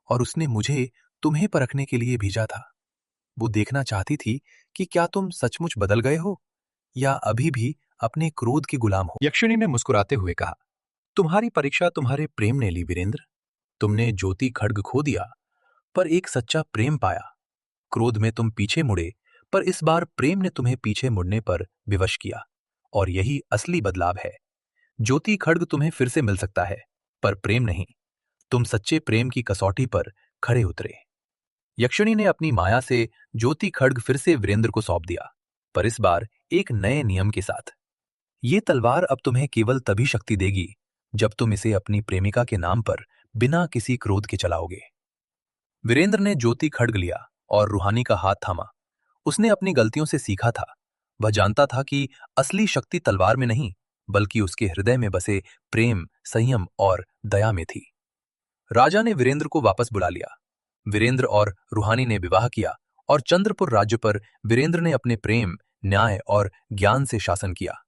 और उसने मुझे तुम्हें परखने के लिए भेजा था। वो देखना चाहती थी कि क्या तुम सचमुच बदल गए हो या अभी भी अपने क्रोध के गुलाम हो। यक्षिणी ने मुस्कुराते हुए कहा, तुम्हारी परीक्षा तुम्हारे प्रेम ने ली वीरेंद्र। तुमने ज्योति खड्ग खो दिया, पर एक सच्चा प्रेम पाया। क्रोध में तुम पीछे मुड़े, पर इस बार प्रेम ने तुम्हें पीछे मुड़ने पर विवश किया, और यही असली बदलाव है। ज्योति खड्ग तुम्हें फिर से मिल सकता है, पर प्रेम नहीं। तुम सच्चे प्रेम की कसौटी पर खड़े उतरे। यक्षिणी ने अपनी माया से ज्योति खड्ग फिर से वीरेंद्र को सौंप दिया, पर इस बार एक नए नियम के साथ। ये तलवार अब तुम्हें केवल तभी शक्ति देगी जब तुम इसे अपनी प्रेमिका के नाम पर बिना किसी क्रोध के चलाओगे। वीरेंद्र ने ज्योति खड्ग लिया और रूहानी का हाथ थामा। उसने अपनी गलतियों से सीखा था। वह जानता था कि असली शक्ति तलवार में नहीं, बल्कि उसके हृदय में बसे प्रेम, संयम और दया में थी। राजा ने वीरेंद्र को वापस बुला लिया। वीरेंद्र और रूहानी ने विवाह किया और चंद्रपुर राज्य पर वीरेंद्र ने अपने प्रेम, न्याय और ज्ञान से शासन किया।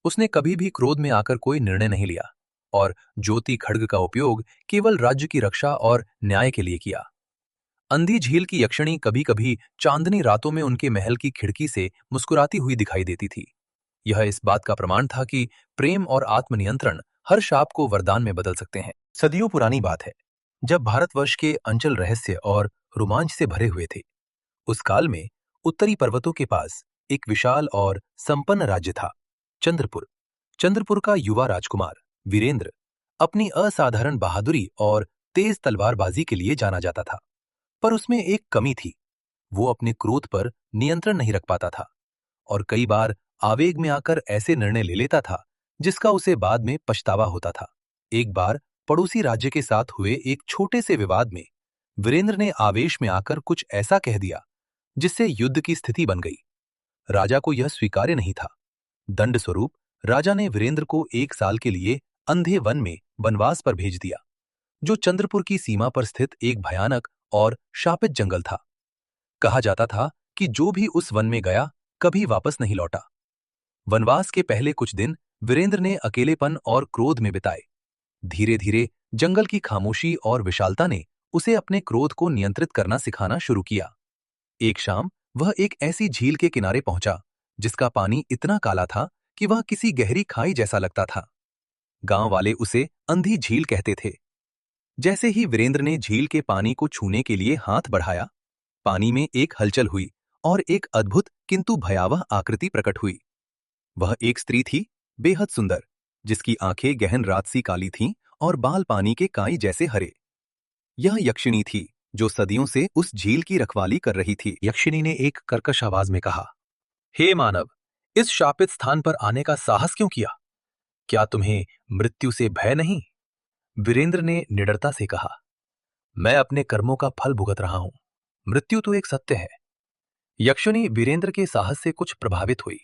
उसने कभी भी क्रोध में आकर कोई निर्णय नहीं लिया और ज्योति खड्ग का उपयोग केवल राज्य की रक्षा और न्याय के लिए किया। अंधी झील की यक्षिणी कभी कभी चांदनी रातों में उनके महल की खिड़की से मुस्कुराती हुई दिखाई देती थी। यह इस बात का प्रमाण था कि प्रेम और आत्मनियंत्रण हर शाप को वरदान में बदल सकते हैं। सदियों पुरानी बात है, जब भारतवर्ष के अंचल रहस्य और रोमांच से भरे हुए थे। उस काल में उत्तरी पर्वतों के पास एक विशाल और संपन्न राज्य था, चंद्रपुर। चंद्रपुर का युवा राजकुमार वीरेंद्र अपनी असाधारण बहादुरी और तेज तलवारबाजी के लिए जाना जाता था। पर उसमें एक कमी थी। वो अपने क्रोध पर नियंत्रण नहीं रख पाता था और कई बार आवेग में आकर ऐसे निर्णय ले लेता था जिसका उसे बाद में पछतावा होता था। एक बार पड़ोसी राज्य के साथ हुए एक छोटे से विवाद में वीरेंद्र ने आवेश में आकर कुछ ऐसा कह दिया जिससे युद्ध की स्थिति बन गई। राजा को यह स्वीकार्य नहीं था। दंड स्वरूप राजा ने वीरेंद्र को 1 साल के लिए अंधे वन में वनवास पर भेज दिया। जो चंद्रपुर की सीमा पर स्थित एक भयानक और शापित जंगल था। कहा जाता था कि जो भी उस वन में गया कभी वापस नहीं लौटा। वनवास के पहले कुछ दिन वीरेंद्र ने अकेलेपन और क्रोध में बिताए। धीरे धीरे जंगल की खामोशी और विशालता ने उसे अपने क्रोध को नियंत्रित करना सिखाना शुरू किया। एक शाम वह एक ऐसी झील के किनारे पहुंचा जिसका पानी इतना काला था कि वह किसी गहरी खाई जैसा लगता था। गांव वाले उसे अंधी झील कहते थे। जैसे ही वीरेंद्र ने झील के पानी को छूने के लिए हाथ बढ़ाया, पानी में एक हलचल हुई और एक अद्भुत किंतु भयावह आकृति प्रकट हुई। वह एक स्त्री थी, बेहद सुंदर, जिसकी आंखें गहन रातसी काली थीं और बाल पानी के काई जैसे हरे। यह यक्षिणी थी जो सदियों से उस झील की रखवाली कर रही थी। यक्षिणी ने एक कर्कश आवाज में कहा, हे मानव, इस शापित स्थान पर आने का साहस क्यों किया? क्या तुम्हें मृत्यु से भय नहीं? वीरेंद्र ने निडरता से कहा, मैं अपने कर्मों का फल भुगत रहा हूं। मृत्यु तो एक सत्य है। यक्षिणी वीरेंद्र के साहस से कुछ प्रभावित हुई।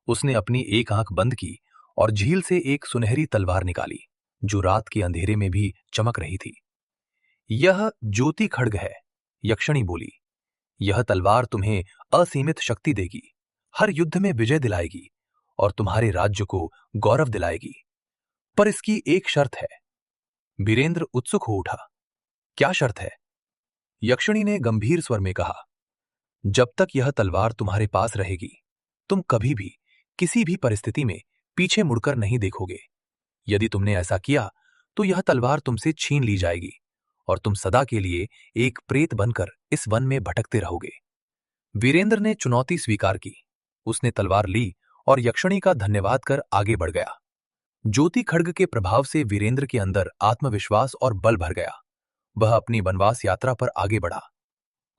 उसने अपनी एक आंख बंद की और झील से एक सुनहरी तलवार निकाली, जो रात के अंधेरे में भी चमक रही थी। यह ज्योति खड्ग है, यक्षिणी बोली। यह तलवार तुम्हें असीमित शक्ति देगी, हर युद्ध में विजय दिलाएगी और तुम्हारे राज्य को गौरव दिलाएगी। पर इसकी एक शर्त है। वीरेंद्र उत्सुक हो उठा। क्या शर्त है? यक्षिणी ने गंभीर स्वर में कहा, जब तक यह तलवार तुम्हारे पास रहेगी, तुम कभी भी किसी भी परिस्थिति में पीछे मुड़कर नहीं देखोगे। यदि तुमने ऐसा किया तो यह तलवार तुमसे छीन ली जाएगी और तुम सदा के लिए एक प्रेत बनकर इस वन में भटकते रहोगे। वीरेंद्र ने चुनौती स्वीकार की। उसने तलवार ली और यक्षिणी का धन्यवाद कर आगे बढ़ गया। ज्योति खड्ग के प्रभाव से वीरेंद्र के अंदर आत्मविश्वास और बल भर गया। वह अपनी वनवास यात्रा पर आगे बढ़ा।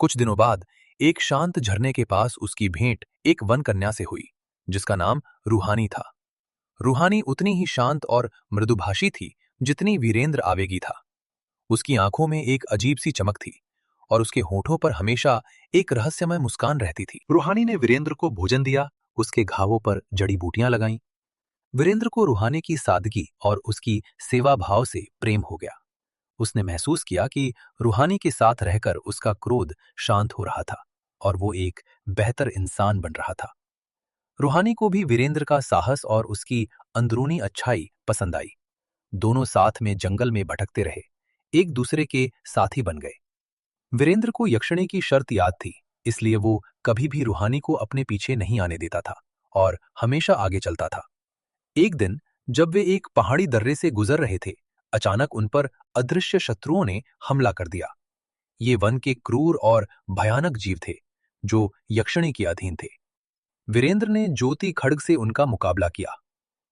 कुछ दिनों बाद एक शांत झरने के पास उसकी भेंट एक वन कन्या से हुई, जिसका नाम रूहानी था। रूहानी उतनी ही शांत और मृदुभाषी थी जितनी वीरेंद्र आवेगी था। उसकी आंखों में एक अजीब सी चमक थी और उसके होठों पर हमेशा एक रहस्यमय मुस्कान रहती थी। रूहानी ने वीरेंद्र को भोजन दिया, उसके घावों पर जड़ी बूटियां लगाईं। वीरेंद्र को रूहानी की सादगी और उसकी सेवा भाव से प्रेम हो गया। उसने महसूस किया कि रूहानी के साथ रहकर उसका क्रोध शांत हो रहा था और वो एक बेहतर इंसान बन रहा था। रूहानी को भी वीरेंद्र का साहस और उसकी अंदरूनी अच्छाई पसंद आई। दोनों साथ में जंगल में भटकते रहे, एक दूसरे के साथी बन गए। वीरेंद्र को यक्षिणी की शर्त याद थी, इसलिए वो कभी भी रूहानी को अपने पीछे नहीं आने देता था और हमेशा आगे चलता था। एक दिन जब वे एक पहाड़ी दर्रे से गुजर रहे थे, अचानक उन पर अदृश्य शत्रुओं ने हमला कर दिया। ये वन के क्रूर और भयानक जीव थे जो यक्षिणी के अधीन थे। वीरेंद्र ने ज्योति खड्ग से उनका मुकाबला किया।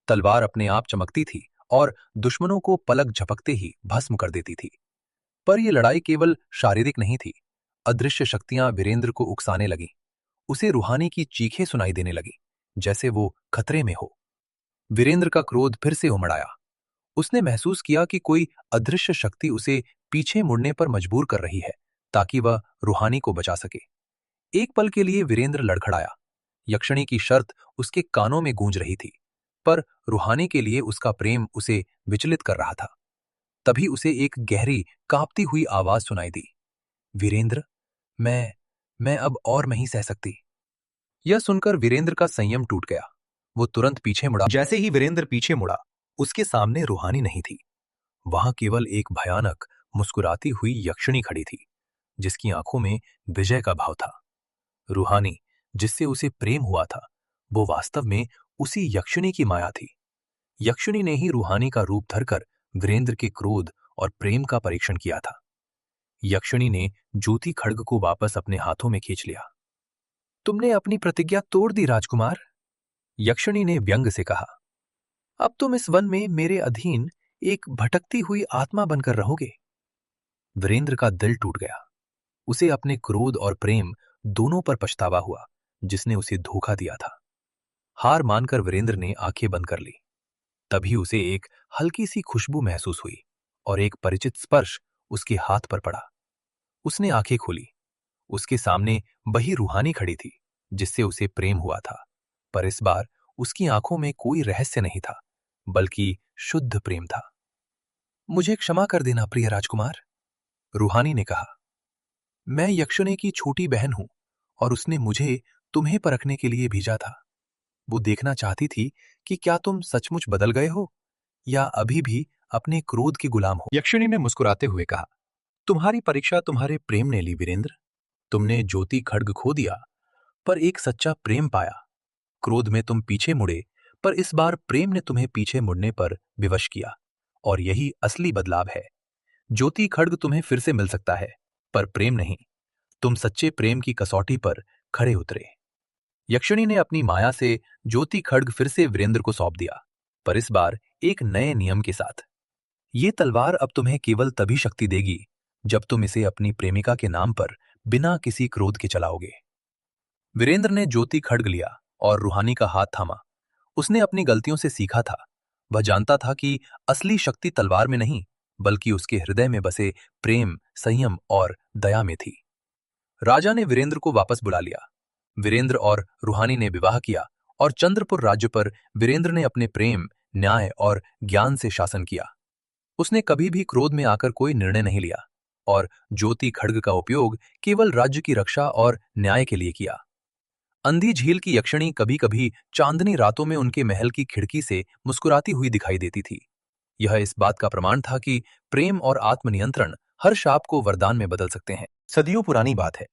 तलवार अपने आप चमकती थी और दुश्मनों को पलक झपकते ही भस्म कर देती थी। पर यह लड़ाई केवल शारीरिक नहीं थी। अदृश्य शक्तियां वीरेंद्र को उकसाने लगीं। उसे रूहानी की चीखें सुनाई देने लगी, जैसे वो खतरे में हो। वीरेंद्र का क्रोध फिर से उमड़ आया। उसने महसूस किया कि कोई अदृश्य शक्ति उसे पीछे मुड़ने पर मजबूर कर रही है ताकि वह रूहानी को बचा सके। एक पल के लिए वीरेंद्र लड़खड़ाया। यक्षिणी की शर्त उसके कानों में गूंज रही थी, पर रूहानी के लिए उसका प्रेम उसे विचलित कर रहा था। तभी उसे एक गहरी कांपती हुई आवाज सुनाई दी, वीरेंद्र, मैं अब और नहीं सह सकती। यह सुनकर वीरेंद्र का संयम टूट गया। वो तुरंत पीछे मुड़ा। जैसे ही वीरेंद्र पीछे मुड़ा, उसके सामने रूहानी नहीं थी। वहां केवल एक भयानक मुस्कुराती हुई यक्षिणी खड़ी थी, जिसकी आंखों में विजय का भाव था। रूहानी, जिससे उसे प्रेम हुआ था, वो वास्तव में उसी यक्षिणी की माया थी। यक्षिणी ने ही रूहानी का रूप धरकर वीरेंद्र के क्रोध और प्रेम का परीक्षण किया था। यक्षिणी ने ज्योति खड्ग को वापस अपने हाथों में खींच लिया। तुमने अपनी प्रतिज्ञा तोड़ दी राजकुमार, यक्षिणी ने व्यंग से कहा। अब तुम इस वन में मेरे अधीन एक भटकती हुई आत्मा बनकर रहोगे। वीरेंद्र का दिल टूट गया। उसे अपने क्रोध और प्रेम दोनों पर पछतावा हुआ, जिसने उसे धोखा दिया था। हार मानकर वीरेंद्र ने आंखें बंद कर ली। तभी उसे एक हल्की सी खुशबू महसूस हुई और एक परिचित स्पर्श उसके हाथ पर पड़ा। उसने आंखें खोली। उसके सामने वही रूहानी खड़ी थी जिससे उसे प्रेम हुआ था, पर इस बार उसकी आंखों में कोई रहस्य नहीं था, बल्कि शुद्ध प्रेम था। मुझे क्षमा कर देना प्रिय राजकुमार, रूहानी ने कहा। मैं यक्षिणी की छोटी बहन हूं और उसने मुझे तुम्हें परखने के लिए भेजा था। वो देखना चाहती थी कि क्या तुम सचमुच बदल गए हो या अभी भी अपने क्रोध के गुलाम हो। यक्षिणी ने मुस्कुराते हुए कहा, तुम्हारी परीक्षा तुम्हारे प्रेम ने ली वीरेंद्र। तुमने ज्योति खड्ग खो दिया पर एक सच्चा प्रेम पाया। क्रोध में तुम पीछे मुड़े पर इस बार प्रेम ने तुम्हें पीछे मुड़ने पर विवश किया और यही असली बदलाव है। ज्योति खड्ग तुम्हें फिर से मिल सकता है पर प्रेम नहीं। तुम सच्चे प्रेम की कसौटी पर खड़े उतरे। यक्षिणी ने अपनी माया से ज्योति खड्ग फिर से वीरेंद्र को सौंप दिया, पर इस बार एक नए नियम के साथ। ये तलवार अब तुम्हें केवल तभी शक्ति देगी जब तुम इसे अपनी प्रेमिका के नाम पर बिना किसी क्रोध के चलाओगे। वीरेंद्र ने ज्योति खड्ग लिया और रूहानी का हाथ थामा। उसने अपनी गलतियों से सीखा था। वह जानता था कि असली शक्ति तलवार में नहीं, बल्कि उसके हृदय में बसे प्रेम, संयम और दया में थी। राजा ने वीरेंद्र को वापस बुला लिया। वीरेंद्र और रूहानी ने विवाह किया और चंद्रपुर राज्य पर वीरेंद्र ने अपने प्रेम, न्याय और ज्ञान से शासन किया। उसने कभी भी क्रोध में आकर कोई निर्णय नहीं लिया और ज्योति खड्ग का उपयोग केवल राज्य की रक्षा और न्याय के लिए किया। अंधी झील की यक्षिणी कभी कभी चांदनी रातों में उनके महल की खिड़की से मुस्कुराती हुई दिखाई देती थी। यह इस बात का प्रमाण था कि प्रेम और आत्मनियंत्रण हर शाप को वरदान में बदल सकते हैं। सदियों पुरानी बात है,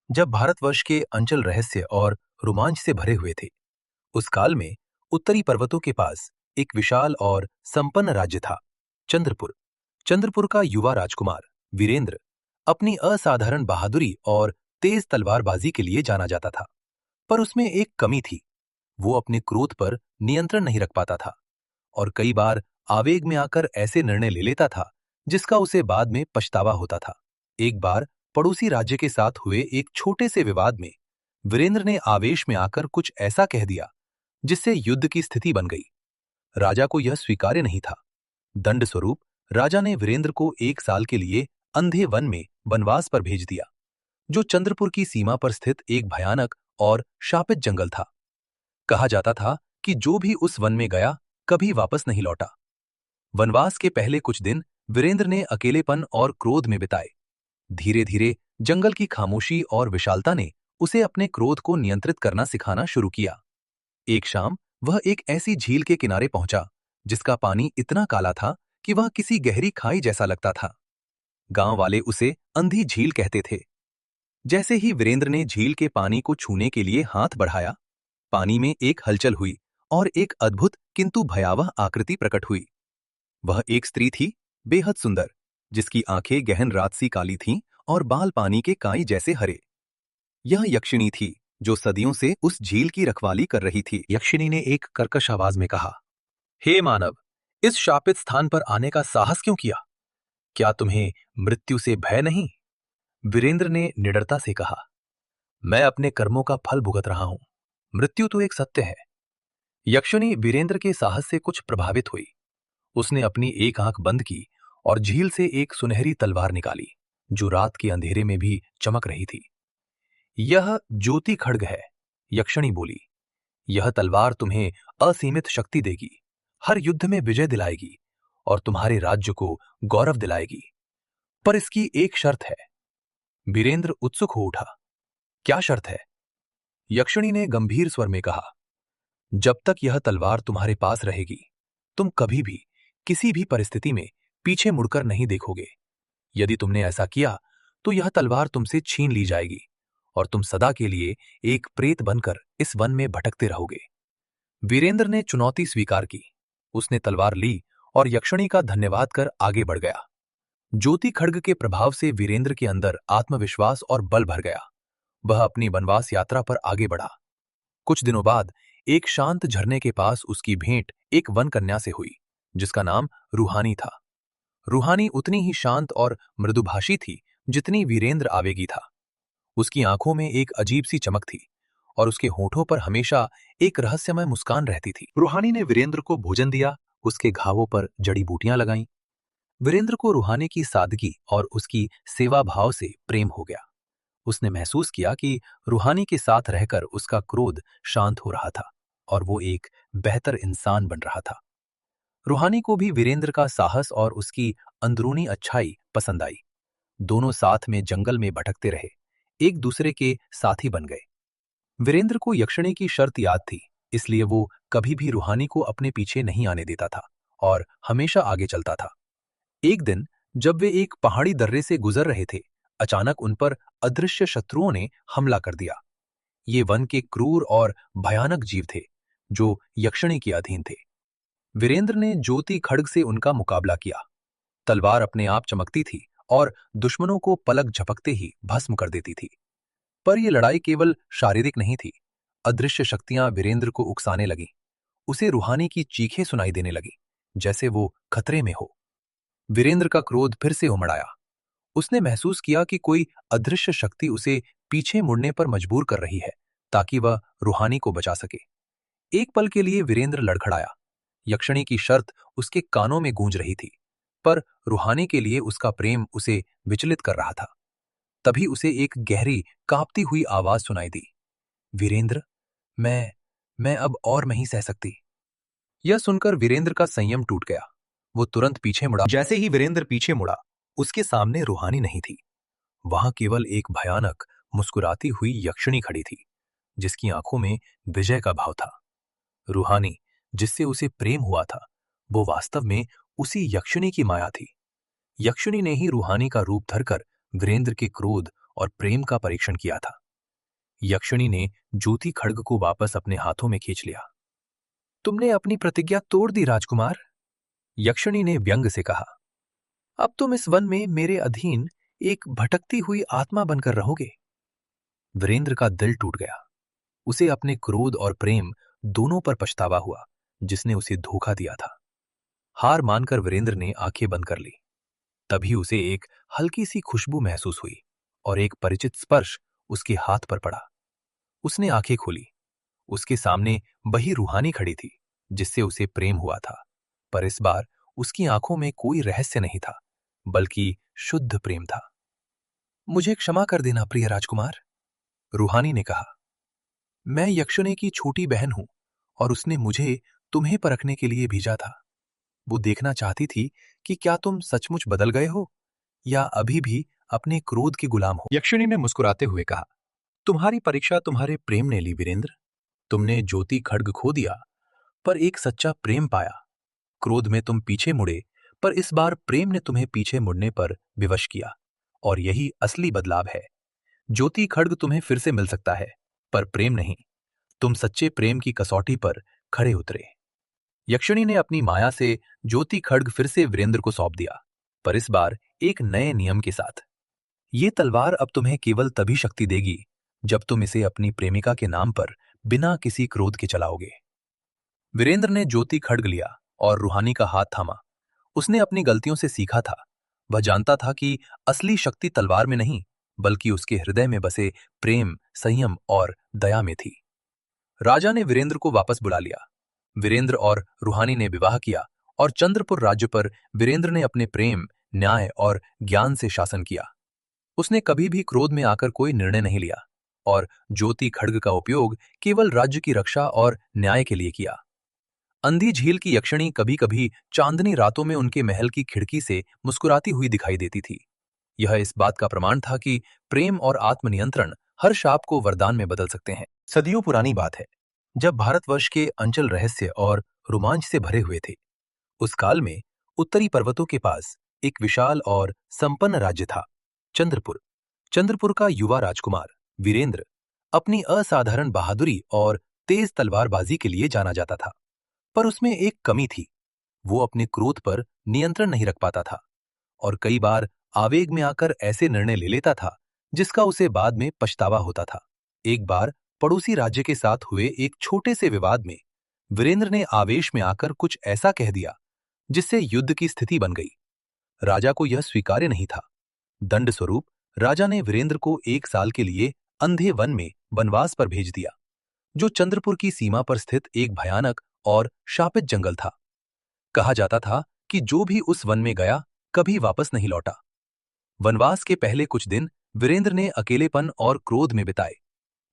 जब भारतवर्ष के अंचल रहस्य और रोमांच से भरे हुए थे। उस काल में उत्तरी पर्वतों के पास एक विशाल और संपन्न राज्य था, चंद्रपुर। चंद्रपुर का युवा राजकुमार वीरेंद्र अपनी असाधारण बहादुरी और तेज तलवारबाजी के लिए जाना जाता था। पर उसमें एक कमी थी, वो अपने क्रोध पर नियंत्रण नहीं रख पाता था और कई बार आवेग में आकर ऐसे निर्णय ले लेता था जिसका उसे बाद में पछतावा होता था। एक बार पड़ोसी राज्य के साथ हुए एक छोटे से विवाद में वीरेंद्र ने आवेश में आकर कुछ ऐसा कह दिया जिससे युद्ध की स्थिति बन गई। राजा को यह स्वीकार्य नहीं था। दंड स्वरूप राजा ने वीरेंद्र को 1 साल के लिए अंधे वन में वनवास पर भेज दिया, जो चंद्रपुर की सीमा पर स्थित एक भयानक और शापित जंगल था। कहा जाता था कि जो भी उस वन में गया कभी वापस नहीं लौटा। वनवास के पहले कुछ दिन वीरेंद्र ने अकेलेपन और क्रोध में बिताए। धीरे धीरे जंगल की खामोशी और विशालता ने उसे अपने क्रोध को नियंत्रित करना सिखाना शुरू किया। एक शाम वह एक ऐसी झील के किनारे पहुंचा जिसका पानी इतना काला था कि वह किसी गहरी खाई जैसा लगता था। गांव वाले उसे अंधी झील कहते थे। जैसे ही वीरेंद्र ने झील के पानी को छूने के लिए हाथ बढ़ाया, पानी में एक हलचल हुई और एक अद्भुत किंतु भयावह आकृति प्रकट हुई। वह एक स्त्री थी, बेहद सुंदर, जिसकी आंखें गहन रात सी काली थीं और बाल पानी के काई जैसे हरे। यह यक्षिणी थी जो सदियों से उस झील की रखवाली कर रही थी। यक्षिणी ने एक कर्कश आवाज में कहा, हे मानव, इस शापित स्थान पर आने का साहस क्यों किया? क्या तुम्हें मृत्यु से भय नहीं? वीरेंद्र ने निडरता से कहा, मैं अपने कर्मों का फल भुगत रहा हूं। मृत्यु तो एक सत्य है। यक्षिणी वीरेंद्र के साहस से कुछ प्रभावित हुई। उसने अपनी एक आंख बंद की और झील से एक सुनहरी तलवार निकाली, जो रात के अंधेरे में भी चमक रही थी। यह ज्योति खड्ग है, यक्षिणी बोली। यह तलवार तुम्हें असीमित शक्ति देगी, हर युद्ध में विजय दिलाएगी और तुम्हारे राज्य को गौरव दिलाएगी। पर इसकी एक शर्त है। वीरेंद्र उत्सुक हो उठा। क्या शर्त है? यक्षिणी ने गंभीर स्वर में कहा, जब तक यह तलवार तुम्हारे पास रहेगी, तुम कभी भी किसी भी परिस्थिति में पीछे मुड़कर नहीं देखोगे। यदि तुमने ऐसा किया तो यह तलवार तुमसे छीन ली जाएगी और तुम सदा के लिए एक प्रेत बनकर इस वन में भटकते रहोगे। वीरेंद्र ने चुनौती स्वीकार की। उसने तलवार ली और यक्षिणी का धन्यवाद कर आगे बढ़ गया। ज्योति खड्ग के प्रभाव से वीरेंद्र के अंदर आत्मविश्वास और बल भर गया। वह अपनी वनवास यात्रा पर आगे बढ़ा। कुछ दिनों बाद एक शांत झरने के पास उसकी भेंट एक वन कन्या से हुई, जिसका नाम रूहानी था। रूहानी उतनी ही शांत और मृदुभाषी थी जितनी वीरेंद्र आवेगी था। उसकी आंखों में एक अजीब सी चमक थी और उसके होठों पर हमेशा एक रहस्यमय मुस्कान रहती थी। रूहानी ने वीरेंद्र को भोजन दिया, उसके घावों पर जड़ी बूटियां लगाईं। वीरेंद्र को रूहानी की सादगी और उसकी सेवा भाव से प्रेम हो गया। उसने महसूस किया कि रूहानी के साथ रहकर उसका क्रोध शांत हो रहा था और वो एक बेहतर इंसान बन रहा था। रूहानी को भी वीरेंद्र का साहस और उसकी अंदरूनी अच्छाई पसंद आई। दोनों साथ में जंगल में भटकते रहे, एक दूसरे के साथी बन गए। वीरेंद्र को यक्षिणी की शर्त याद थी, इसलिए वो कभी भी रूहानी को अपने पीछे नहीं आने देता था और हमेशा आगे चलता था। एक दिन जब वे एक पहाड़ी दर्रे से गुजर रहे थे, अचानक उन पर अदृश्य शत्रुओं ने हमला कर दिया। ये वन के क्रूर और भयानक जीव थे, जो यक्षिणी के अधीन थे। वीरेंद्र ने ज्योति खड्ग से उनका मुकाबला किया। तलवार अपने आप चमकती थी और दुश्मनों को पलक झपकते ही भस्म कर देती थी। पर यह लड़ाई केवल शारीरिक नहीं थी। अदृश्य शक्तियां वीरेंद्र को उकसाने लगीं। उसे रूहानी की चीखें सुनाई देने लगी, जैसे वो खतरे में हो। वीरेंद्र का क्रोध फिर से उमड़ आया। उसने महसूस किया कि कोई अदृश्य शक्ति उसे पीछे मुड़ने पर मजबूर कर रही है, ताकि वह रूहानी को बचा सके। एक पल के लिए वीरेंद्र लड़खड़ाया। यक्षिणी की शर्त उसके कानों में गूंज रही थी, पर रूहानी के लिए उसका प्रेम उसे विचलित कर रहा था। तभी उसे एक गहरी, कांपती हुई आवाज सुनाई दी। वीरेंद्र, मैं मैं अब और नहीं सह सकती। यह सुनकर वीरेंद्र का संयम टूट गया। वो तुरंत पीछे मुड़ा। जैसे ही वीरेंद्र पीछे मुड़ा, उसके सामने रूहानी नहीं थी। वहां केवल एक भयानक, मुस्कुराती हुई यक्षिणी खड़ी थी, जिसकी आंखों में विजय का भाव था। रूहानी, जिससे उसे प्रेम हुआ था, वो वास्तव में उसी यक्षिणी की माया थी। यक्षिणी ने ही रूहानी का रूप धरकर वीरेंद्र के क्रोध और प्रेम का परीक्षण किया था। यक्षिणी ने ज्योति खड्ग को वापस अपने हाथों में खींच लिया। तुमने अपनी प्रतिज्ञा तोड़ दी राजकुमार, यक्षिणी ने व्यंग से कहा। अब तुम इस वन में मेरे अधीन एक भटकती हुई आत्मा बनकर रहोगे। वीरेंद्र का दिल टूट गया। उसे अपने क्रोध और प्रेम दोनों पर पछतावा हुआ, जिसने उसे धोखा दिया था। हार मानकर वीरेंद्र ने आंखें बंद कर ली। तभी उसे एक हल्की सी खुशबू महसूस हुई और एक परिचित स्पर्श उसके हाथ पर पड़ा। उसने आंखें खोली। उसके सामने वही रूहानी खड़ी थी, जिससे उसे प्रेम हुआ था। पर इस बार उसकी आंखों में कोई रहस्य नहीं था, बल्कि शुद्ध प्रेम था। मुझे क्षमा कर देना प्रिय राजकुमार, रूहानी ने कहा। मैं यक्षिणी की छोटी बहन हूं और उसने मुझे तुम्हें परखने के लिए भेजा था। वो देखना चाहती थी कि क्या तुम सचमुच बदल गए हो या अभी भी अपने क्रोध के गुलाम हो। यक्षिणी ने मुस्कुराते हुए कहा, तुम्हारी परीक्षा तुम्हारे प्रेम ने ली वीरेंद्र। तुमने ज्योति खड्ग खो दिया, पर एक सच्चा प्रेम पाया। क्रोध में तुम पीछे मुड़े, पर इस बार प्रेम ने तुम्हें पीछे मुड़ने पर विवश किया। और यही असली बदलाव है। ज्योति खड्ग तुम्हें फिर से मिल सकता है, पर प्रेम नहीं। तुम सच्चे प्रेम की कसौटी पर खड़े उतरे। यक्षिणी ने अपनी माया से ज्योति खड्ग फिर से वीरेंद्र को सौंप दिया, पर इस बार एक नए नियम के साथ। ये तलवार अब तुम्हें केवल तभी शक्ति देगी जब तुम इसे अपनी प्रेमिका के नाम पर बिना किसी क्रोध के चलाओगे। वीरेंद्र ने ज्योति खड्ग लिया और रूहानी का हाथ थामा। उसने अपनी गलतियों से सीखा था। वह जानता था कि असली शक्ति तलवार में नहीं, बल्कि उसके हृदय में बसे प्रेम, संयम और दया में थी। राजा ने वीरेंद्र को वापस बुला लिया। वीरेंद्र और रूहानी ने विवाह किया और चंद्रपुर राज्य पर वीरेंद्र ने अपने प्रेम, न्याय और ज्ञान से शासन किया। उसने कभी भी क्रोध में आकर कोई निर्णय नहीं लिया और ज्योति खड्ग का उपयोग केवल राज्य की रक्षा और न्याय के लिए किया। अंधी झील की यक्षिणी कभी कभी चांदनी रातों में उनके महल की खिड़की से मुस्कुराती हुई दिखाई देती थी। यह इस बात का प्रमाण था कि प्रेम और आत्मनियंत्रण हर शाप को वरदान में बदल सकते हैं। सदियों पुरानी बात है, जब भारतवर्ष के अंचल रहस्य और रोमांच से भरे हुए थे। उस काल में उत्तरी पर्वतों के पास एक विशाल और संपन्न राज्य था, चंद्रपुर। चंद्रपुर का युवा राजकुमार वीरेंद्र अपनी असाधारण बहादुरी और तेज तलवारबाजी के लिए जाना जाता था। पर उसमें एक कमी थी। वो अपने क्रोध पर नियंत्रण नहीं रख पाता था और कई बार आवेग में आकर ऐसे निर्णय ले लेता था जिसका उसे बाद में पछतावा होता था। एक बार पड़ोसी राज्य के साथ हुए एक छोटे से विवाद में वीरेंद्र ने आवेश में आकर कुछ ऐसा कह दिया जिससे युद्ध की स्थिति बन गई। राजा को यह स्वीकार्य नहीं था। दंड स्वरूप राजा ने वीरेंद्र को 1 साल के लिए अंधे वन में वनवास पर भेज दिया, जो चंद्रपुर की सीमा पर स्थित एक भयानक और शापित जंगल था। कहा जाता था कि जो भी उस वन में गया कभी वापस नहीं लौटा। वनवास के पहले कुछ दिन वीरेंद्र ने अकेलेपन और क्रोध में बिताए।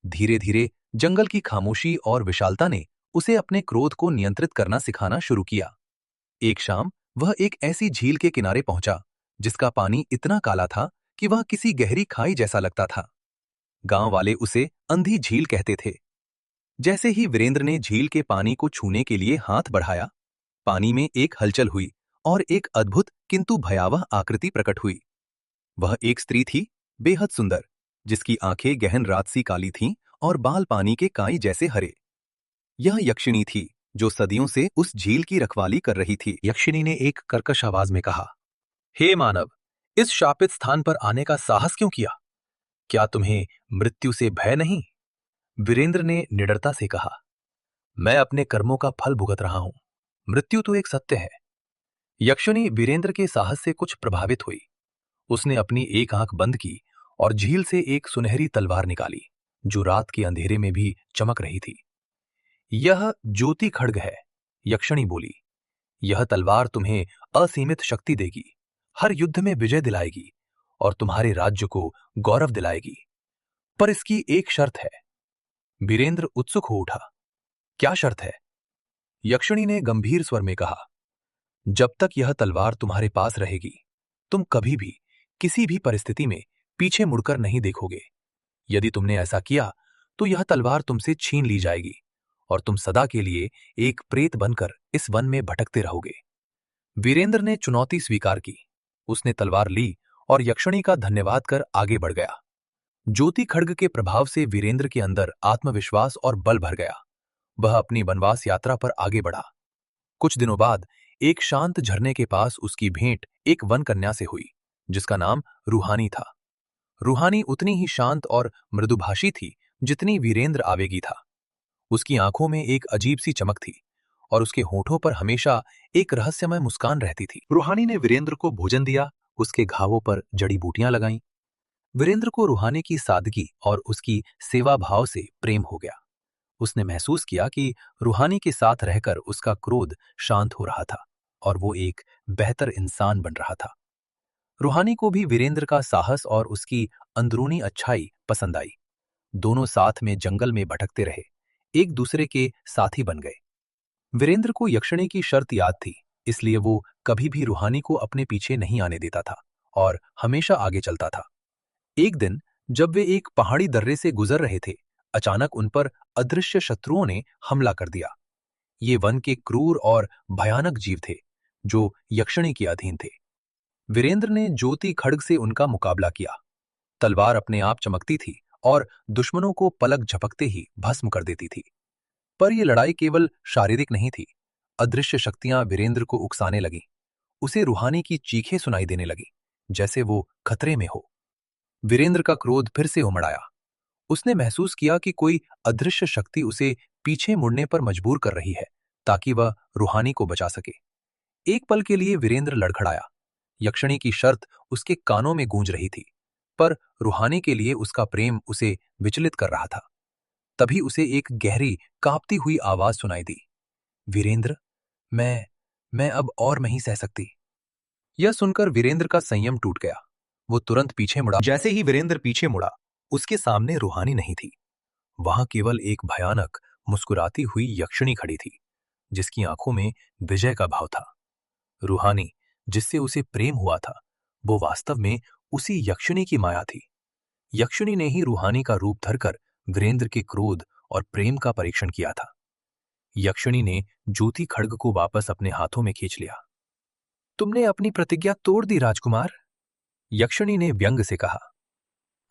धीरे धीरे जंगल की खामोशी और विशालता ने उसे अपने क्रोध को नियंत्रित करना सिखाना शुरू किया। एक शाम वह एक ऐसी झील के किनारे पहुंचा जिसका पानी इतना काला था कि वह किसी गहरी खाई जैसा लगता था। गांव वाले उसे अंधी झील कहते थे। जैसे ही वीरेंद्र ने झील के पानी को छूने के लिए हाथ बढ़ाया, पानी में एक हलचल हुई और एक अद्भुत किंतु भयावह आकृति प्रकट हुई। वह एक स्त्री थी, बेहद सुंदर, जिसकी आंखें गहन रातसी काली थीं और बाल पानी के काई जैसे हरे। यह यक्षिणी थी जो सदियों से उस झील की रखवाली कर रही थी। यक्षिणी ने एक कर्कश आवाज में कहा, हे मानव, इस शापित स्थान पर आने का साहस क्यों किया? क्या तुम्हें मृत्यु से भय नहीं? वीरेंद्र ने निडरता से कहा, मैं अपने कर्मों का फल भुगत रहा हूं। मृत्यु तो एक सत्य है। यक्षिणी वीरेंद्र के साहस से कुछ प्रभावित हुई। उसने अपनी एक आंख बंद की और झील से एक सुनहरी तलवार निकाली, जो रात के अंधेरे में भी चमक रही थी। यह ज्योति खड्ग है, यक्षिणी बोली। यह तलवार तुम्हें असीमित शक्ति देगी, हर युद्ध में विजय दिलाएगी और तुम्हारे राज्य को गौरव दिलाएगी। पर इसकी एक शर्त है। वीरेंद्र उत्सुक हो उठा। क्या शर्त है? यक्षिणी ने गंभीर स्वर में कहा, जब तक यह तलवार तुम्हारे पास रहेगी, तुम कभी भी किसी भी परिस्थिति में पीछे मुड़कर नहीं देखोगे। यदि तुमने ऐसा किया तो यह तलवार तुमसे छीन ली जाएगी और तुम सदा के लिए एक प्रेत बनकर इस वन में भटकते रहोगे। वीरेंद्र ने चुनौती स्वीकार की। उसने तलवार ली और यक्षिणी का धन्यवाद कर आगे बढ़ गया। ज्योति खड्ग के प्रभाव से वीरेंद्र के अंदर आत्मविश्वास और बल भर गया। वह अपनी वनवास यात्रा पर आगे बढ़ा। कुछ दिनों बाद एक शांत झरने के पास उसकी भेंट एक वन कन्या से हुई, जिसका नाम रूहानी था। रूहानी उतनी ही शांत और मृदुभाषी थी जितनी वीरेंद्र आवेगी था। उसकी आंखों में एक अजीब सी चमक थी और उसके होठों पर हमेशा एक रहस्यमय मुस्कान रहती थी। रूहानी ने वीरेंद्र को भोजन दिया, उसके घावों पर जड़ी बूटियां लगाईं। वीरेंद्र को रूहानी की सादगी और उसकी सेवा भाव से प्रेम हो गया। उसने महसूस किया कि रूहानी के साथ रहकर उसका क्रोध शांत हो रहा था और वो एक बेहतर इंसान बन रहा था। रूहानी को भी वीरेंद्र का साहस और उसकी अंदरूनी अच्छाई पसंद आई। दोनों साथ में जंगल में भटकते रहे, एक दूसरे के साथी बन गए। वीरेंद्र को यक्षिणी की शर्त याद थी, इसलिए वो कभी भी रूहानी को अपने पीछे नहीं आने देता था और हमेशा आगे चलता था। एक दिन जब वे एक पहाड़ी दर्रे से गुजर रहे थे, अचानक उन पर अदृश्य शत्रुओं ने हमला कर दिया। ये वन के क्रूर और भयानक जीव थे जो यक्षिणी के अधीन थे। वीरेंद्र ने ज्योति खड्ग से उनका मुकाबला किया। तलवार अपने आप चमकती थी और दुश्मनों को पलक झपकते ही भस्म कर देती थी। पर यह लड़ाई केवल शारीरिक नहीं थी। अदृश्य शक्तियां वीरेंद्र को उकसाने लगीं। उसे रूहानी की चीखें सुनाई देने लगीं, जैसे वो खतरे में हो। वीरेंद्र का क्रोध फिर से उमड़ आया। उसने महसूस किया कि कोई अदृश्य शक्ति उसे पीछे मुड़ने पर मजबूर कर रही है ताकि वह रूहानी को बचा सके। एक पल के लिए वीरेंद्र लड़खड़ाया। यक्षिणी की शर्त उसके कानों में गूंज रही थी, पर रूहानी के लिए उसका प्रेम उसे विचलित कर रहा था। तभी उसे एक गहरी कांपती हुई आवाज सुनाई दी, वीरेंद्र, मैं अब और नहीं सह सकती। यह सुनकर वीरेंद्र का संयम टूट गया। वो तुरंत पीछे मुड़ा। जैसे ही वीरेंद्र पीछे मुड़ा, उसके सामने रूहानी नहीं थी। वहां केवल एक भयानक मुस्कुराती हुई यक्षिणी खड़ी थी, जिसकी आंखों में विजय का भाव था। रूहानी, जिससे उसे प्रेम हुआ था, वो वास्तव में उसी यक्षिणी की माया थी। यक्षिणी ने ही रूहानी का रूप धरकर वीरेंद्र के क्रोध और प्रेम का परीक्षण किया था। यक्षिणी ने ज्योति खड्ग को वापस अपने हाथों में खींच लिया। तुमने अपनी प्रतिज्ञा तोड़ दी राजकुमार, यक्षिणी ने व्यंग से कहा।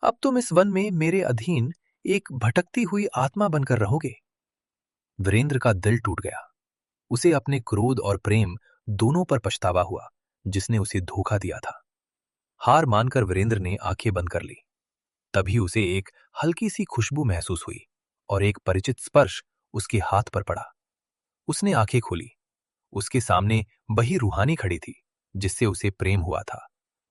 अब तुम इस वन में मेरे अधीन एक भटकती हुई आत्मा बनकर रहोगे। वीरेंद्र का दिल टूट गया। उसे अपने क्रोध और प्रेम दोनों पर पछतावा हुआ, जिसने उसे धोखा दिया था। हार मानकर वीरेंद्र ने आंखें बंद कर ली। तभी उसे एक हल्की सी खुशबू महसूस हुई और एक परिचित स्पर्श उसके हाथ पर पड़ा। उसने आंखें खोली। उसके सामने वही रूहानी खड़ी थी जिससे उसे प्रेम हुआ था,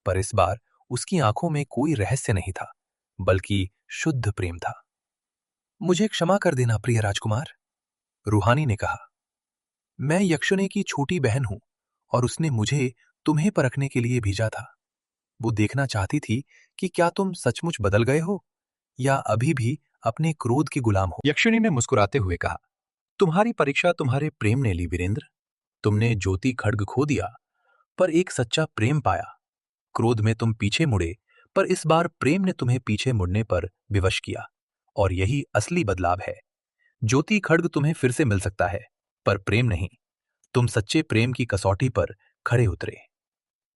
पर इस बार उसकी आंखों में कोई रहस्य नहीं था, बल्कि शुद्ध प्रेम था। मुझे क्षमा कर देना प्रिय राजकुमार, रूहानी ने कहा। मैं यक्षिणी की छोटी बहन हूं और उसने मुझे तुम्हें परखने के लिए भेजा था। वो देखना चाहती थी कि क्या तुम सचमुच बदल गए हो या अभी भी अपने क्रोध के गुलाम हो। यक्षिणी ने मुस्कुराते हुए कहा, तुम्हारी परीक्षा तुम्हारे प्रेम ने ली वीरेंद्र। तुमने ज्योति खड्ग खो दिया, पर एक सच्चा प्रेम पाया। क्रोध में तुम पीछे मुड़े, पर इस बार प्रेम ने तुम्हें पीछे मुड़ने पर विवश किया। और यही असली बदलाव है। ज्योति खड्ग तुम्हें फिर से मिल सकता है, पर प्रेम नहीं। तुम सच्चे प्रेम की कसौटी पर खड़े उतरे।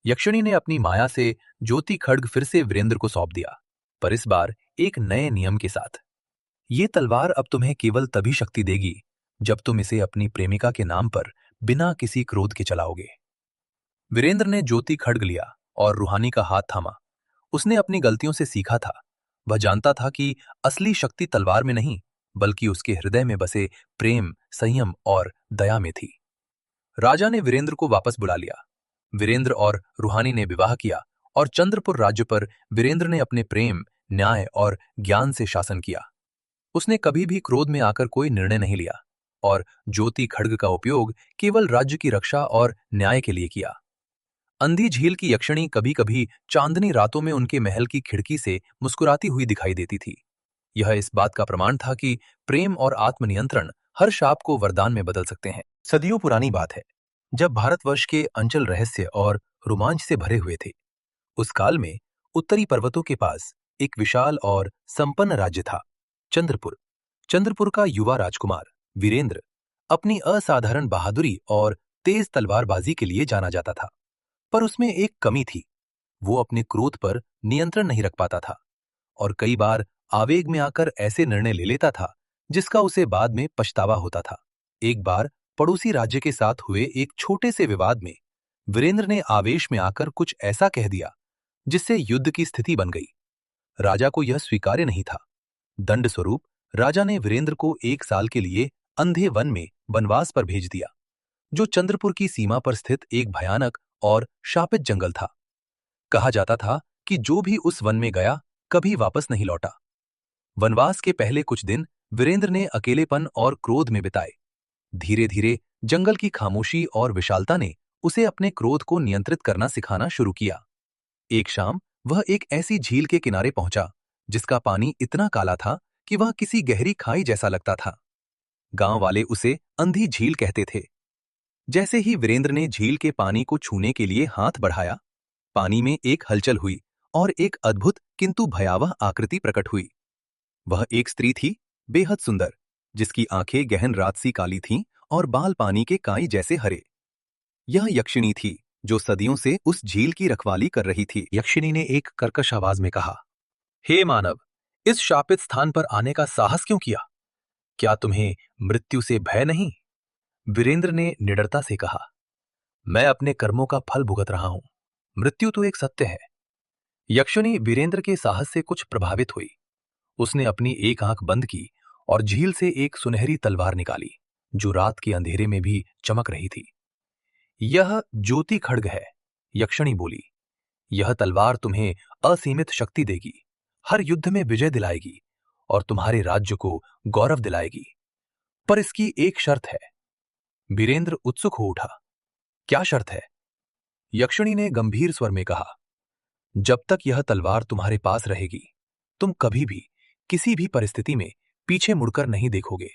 यक्षिणी ने अपनी माया से ज्योति खड्ग फिर से वीरेंद्र को सौंप दिया, पर इस बार एक नए नियम के साथ। ये तलवार अब तुम्हें केवल तभी शक्ति देगी जब तुम इसे अपनी प्रेमिका के नाम पर बिना किसी क्रोध के चलाओगे। वीरेंद्र ने ज्योति खड्ग लिया और रूहानी का हाथ थामा। उसने अपनी गलतियों से सीखा था। वह जानता था कि असली शक्ति तलवार में नहीं, बल्कि उसके हृदय में बसे प्रेम, संयम और दया में थी। राजा ने वीरेंद्र को वापस बुला लिया। वीरेंद्र और रूहानी ने विवाह किया और चंद्रपुर राज्य पर वीरेंद्र ने अपने प्रेम, न्याय और ज्ञान से शासन किया। उसने कभी भी क्रोध में आकर कोई निर्णय नहीं लिया और ज्योति खड्ग का उपयोग केवल राज्य की रक्षा और न्याय के लिए किया। अंधी झील की यक्षिणी कभी कभी चांदनी रातों में उनके महल की खिड़की से मुस्कुराती हुई दिखाई देती थी। यह इस बात का प्रमाण था कि प्रेम और आत्मनियंत्रण हर शाप को वरदान में बदल सकते हैं। सदियों पुरानी बात है, जब भारतवर्ष के अंचल रहस्य और रोमांच से भरे हुए थे। उस काल में उत्तरी पर्वतों के पास एक विशाल और संपन्न राज्य था, चंद्रपुर। चंद्रपुर का युवा राजकुमार वीरेंद्र अपनी असाधारण बहादुरी और तेज तलवारबाजी के लिए जाना जाता था। पर उसमें एक कमी थी। वो अपने क्रोध पर नियंत्रण नहीं रख पाता था और कई बार आवेग में आकर ऐसे निर्णय ले लेता था जिसका उसे बाद में पछतावा होता था। एक बार पड़ोसी राज्य के साथ हुए एक छोटे से विवाद में वीरेंद्र ने आवेश में आकर कुछ ऐसा कह दिया जिससे युद्ध की स्थिति बन गई। राजा को यह स्वीकार्य नहीं था। दंड स्वरूप राजा ने वीरेंद्र को 1 साल के लिए अंधे वन में वनवास पर भेज दिया, जो चंद्रपुर की सीमा पर स्थित एक भयानक और शापित जंगल था। कहा जाता था कि जो भी उस वन में गया कभी वापस नहीं लौटा। वनवास के पहले कुछ दिन वीरेंद्र ने अकेलेपन और क्रोध में बिताए। धीरे धीरे जंगल की खामोशी और विशालता ने उसे अपने क्रोध को नियंत्रित करना सिखाना शुरू किया। एक शाम वह एक ऐसी झील के किनारे पहुंचा जिसका पानी इतना काला था कि वह किसी गहरी खाई जैसा लगता था। गांव वाले उसे अंधी झील कहते थे। जैसे ही वीरेंद्र ने झील के पानी को छूने के लिए हाथ बढ़ाया, पानी में एक हलचल हुई और एक अद्भुत किंतु भयावह आकृति प्रकट हुई। वह एक स्त्री थी, बेहद सुंदर, जिसकी आंखें गहन रात सी काली थीं और बाल पानी के काई जैसे हरे। यह यक्षिणी थी जो सदियों से उस झील की रखवाली कर रही थी। यक्षिणी ने एक कर्कश आवाज में कहा, हे मानव, इस शापित स्थान पर आने का साहस क्यों किया? क्या तुम्हें मृत्यु से भय नहीं? वीरेंद्र ने निडरता से कहा, मैं अपने कर्मों का फल भुगत रहा हूं। मृत्यु तो एक सत्य है। यक्षिणी वीरेंद्र के साहस से कुछ प्रभावित हुई। उसने अपनी एक आंख बंद की और झील से एक सुनहरी तलवार निकाली, जो रात के अंधेरे में भी चमक रही थी। यह ज्योति खड्ग है, यक्षिणी बोली। यह तलवार तुम्हें असीमित शक्ति देगी, हर युद्ध में विजय दिलाएगी और तुम्हारे राज्य को गौरव दिलाएगी। पर इसकी एक शर्त है। वीरेंद्र उत्सुक हो उठा। क्या शर्त है? यक्षिणी ने गंभीर स्वर में कहा, जब तक यह तलवार तुम्हारे पास रहेगी, तुम कभी भी किसी भी परिस्थिति में पीछे मुड़कर नहीं देखोगे।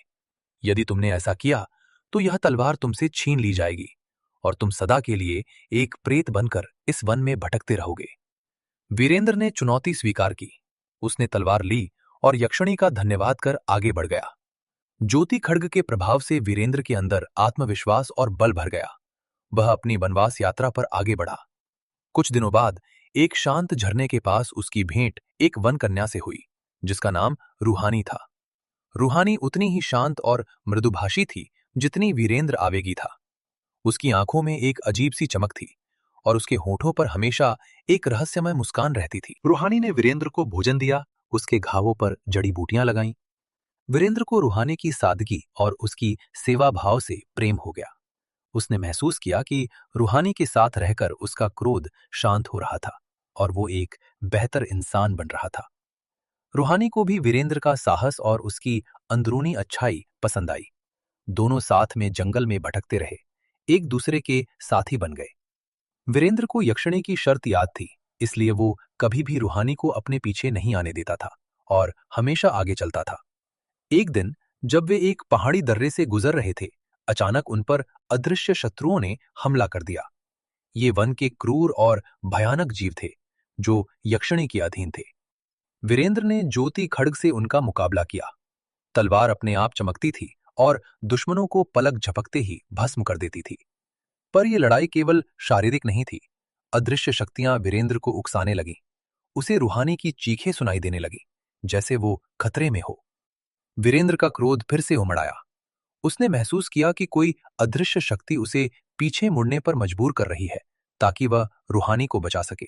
यदि तुमने ऐसा किया तो यह तलवार तुमसे छीन ली जाएगी और तुम सदा के लिए एक प्रेत बनकर इस वन में भटकते रहोगे। वीरेंद्र ने चुनौती स्वीकार की। उसने तलवार ली और यक्षिणी का धन्यवाद कर आगे बढ़ गया। ज्योति खड्ग के प्रभाव से वीरेंद्र के अंदर आत्मविश्वास और बल भर गया। वह अपनी वनवास यात्रा पर आगे बढ़ा। कुछ दिनों बाद एक शांत झरने के पास उसकी भेंट एक वन कन्या से हुई, जिसका नाम रूहानी था। रूहानी उतनी ही शांत और मृदुभाषी थी जितनी वीरेंद्र आवेगी था। उसकी आंखों में एक अजीब सी चमक थी और उसके होठों पर हमेशा एक रहस्यमय मुस्कान रहती थी। रूहानी ने वीरेंद्र को भोजन दिया, उसके घावों पर जड़ी बूटियां लगाईं। वीरेंद्र को रूहानी की सादगी और उसकी सेवा भाव से प्रेम हो गया। उसने महसूस किया कि रूहानी के साथ रहकर उसका क्रोध शांत हो रहा था और वो एक बेहतर इंसान बन रहा था। रूहानी को भी वीरेंद्र का साहस और उसकी अंदरूनी अच्छाई पसंद आई। दोनों साथ में जंगल में भटकते रहे, एक दूसरे के साथी बन गए। वीरेंद्र को यक्षिणी की शर्त याद थी, इसलिए वो कभी भी रूहानी को अपने पीछे नहीं आने देता था और हमेशा आगे चलता था। एक दिन जब वे एक पहाड़ी दर्रे से गुजर रहे थे, अचानक उन पर अदृश्य शत्रुओं ने हमला कर दिया। ये वन के क्रूर और भयानक जीव थे जो यक्षिणी के अधीन थे। वीरेंद्र ने ज्योति खड्ग से उनका मुकाबला किया। तलवार अपने आप चमकती थी और दुश्मनों को पलक झपकते ही भस्म कर देती थी। पर यह लड़ाई केवल शारीरिक नहीं थी। अदृश्य शक्तियां वीरेंद्र को उकसाने लगीं। उसे रूहानी की चीखें सुनाई देने लगी, जैसे वो खतरे में हो। वीरेंद्र का क्रोध फिर से उमड़ आया। उसने महसूस किया कि कोई अदृश्य शक्ति उसे पीछे मुड़ने पर मजबूर कर रही है, ताकि वह रूहानी को बचा सके।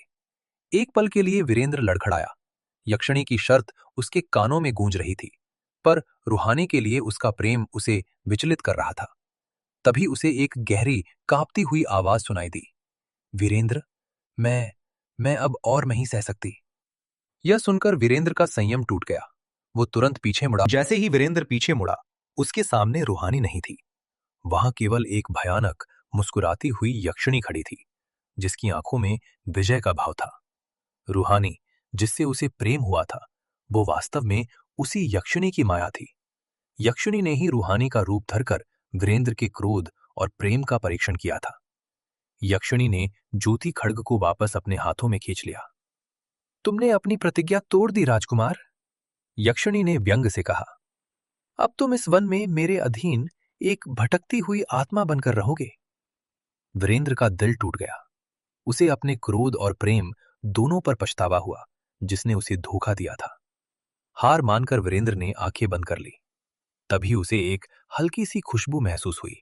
एक पल के लिए वीरेंद्र लड़खड़ाया। यक्षिणी की शर्त उसके कानों में गूंज रही थी, पर रूहानी के लिए उसका प्रेम उसे विचलित कर रहा था। तभी उसे एक गहरी, कांपती हुई आवाज सुनाई दी। वीरेंद्र, मैं अब और नहीं सह सकती। यह सुनकर वीरेंद्र का संयम टूट गया। वो तुरंत पीछे मुड़ा। जैसे ही वीरेंद्र पीछे मुड़ा, उसके सामने रूहानी नहीं थी। वहां केवल एक भयानक, मुस्कुराती हुई यक्षिणी खड़ी थी, जिसकी आंखों में विजय का भाव था। रूहानी, जिससे उसे प्रेम हुआ था, वो वास्तव में उसी यक्षिणी की माया थी। यक्षिणी ने ही रूहानी का रूप धरकर वीरेंद्र के क्रोध और प्रेम का परीक्षण किया था। यक्षिणी ने ज्योति खड्ग को वापस अपने हाथों में खींच लिया। तुमने अपनी प्रतिज्ञा तोड़ दी राजकुमार, यक्षिणी ने व्यंग से कहा। अब तुम इस वन में मेरे अधीन एक भटकती हुई आत्मा बनकर रहोगे। वीरेंद्र का दिल टूट गया। उसे अपने क्रोध और प्रेम दोनों पर पछतावा हुआ, जिसने उसे धोखा दिया था। हार मानकर वीरेंद्र ने आंखें बंद कर ली। तभी उसे एक हल्की सी खुशबू महसूस हुई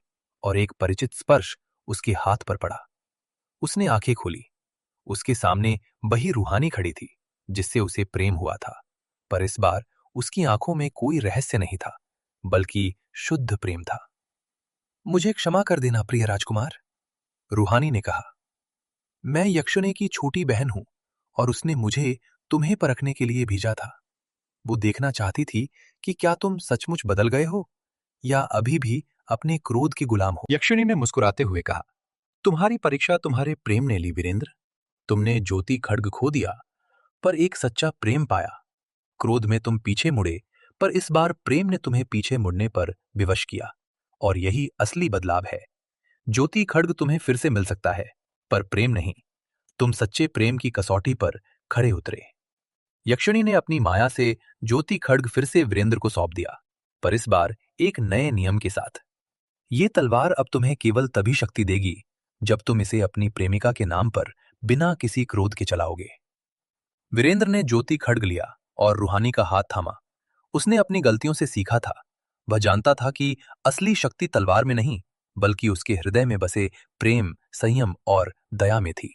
और एक परिचित स्पर्श उसके हाथ पर पड़ा। उसने आंखें खोली। उसके सामने वही रूहानी खड़ी थी, जिससे उसे प्रेम हुआ था। पर इस बार उसकी आंखों में कोई रहस्य नहीं था, बल्कि शुद्ध प्रेम था। मुझे क्षमा कर देना प्रिय राजकुमार, रूहानी ने कहा। मैं यक्षिणी की छोटी बहन हूं और उसने मुझे तुम्हें परखने के लिए भेजा था। वो देखना चाहती थी कि क्या तुम सचमुच बदल गए हो या अभी भी अपने क्रोध के गुलाम हो। यक्षिणी ने मुस्कुराते हुए कहा, तुम्हारी परीक्षा तुम्हारे प्रेम ने ली वीरेंद्र। तुमने ज्योति खड्ग खो दिया, पर एक सच्चा प्रेम पाया। क्रोध में तुम पीछे मुड़े, पर इस बार प्रेम ने तुम्हें पीछे मुड़ने पर विवश किया। और यही असली बदलाव है। ज्योति खड्ग तुम्हें फिर से मिल सकता है, पर प्रेम नहीं। तुम सच्चे प्रेम की कसौटी पर खड़े उतरे। यक्षिणी ने अपनी माया से ज्योति खड्ग फिर से वीरेंद्र को सौंप दिया, पर इस बार एक नए नियम के साथ। ये तलवार अब तुम्हें केवल तभी शक्ति देगी जब तुम इसे अपनी प्रेमिका के नाम पर बिना किसी क्रोध के चलाओगे। वीरेंद्र ने ज्योति खड्ग लिया और रूहानी का हाथ थामा। उसने अपनी गलतियों से सीखा था। वह जानता था कि असली शक्ति तलवार में नहीं, बल्कि उसके हृदय में बसे प्रेम, संयम और दया में थी।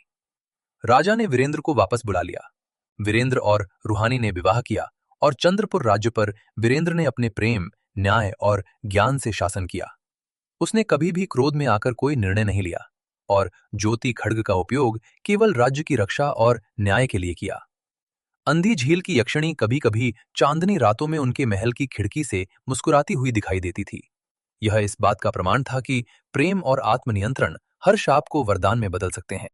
राजा ने वीरेंद्र को वापस बुला लिया। वीरेंद्र और रूहानी ने विवाह किया और चंद्रपुर राज्य पर वीरेंद्र ने अपने प्रेम, न्याय और ज्ञान से शासन किया। उसने कभी भी क्रोध में आकर कोई निर्णय नहीं लिया और ज्योति खड्ग का उपयोग केवल राज्य की रक्षा और न्याय के लिए किया। अंधी झील की यक्षिणी कभी कभी चांदनी रातों में उनके महल की खिड़की से मुस्कुराती हुई दिखाई देती थी। यह इस बात का प्रमाण था कि प्रेम और आत्मनियंत्रण हर शाप को वरदान में बदल सकते हैं।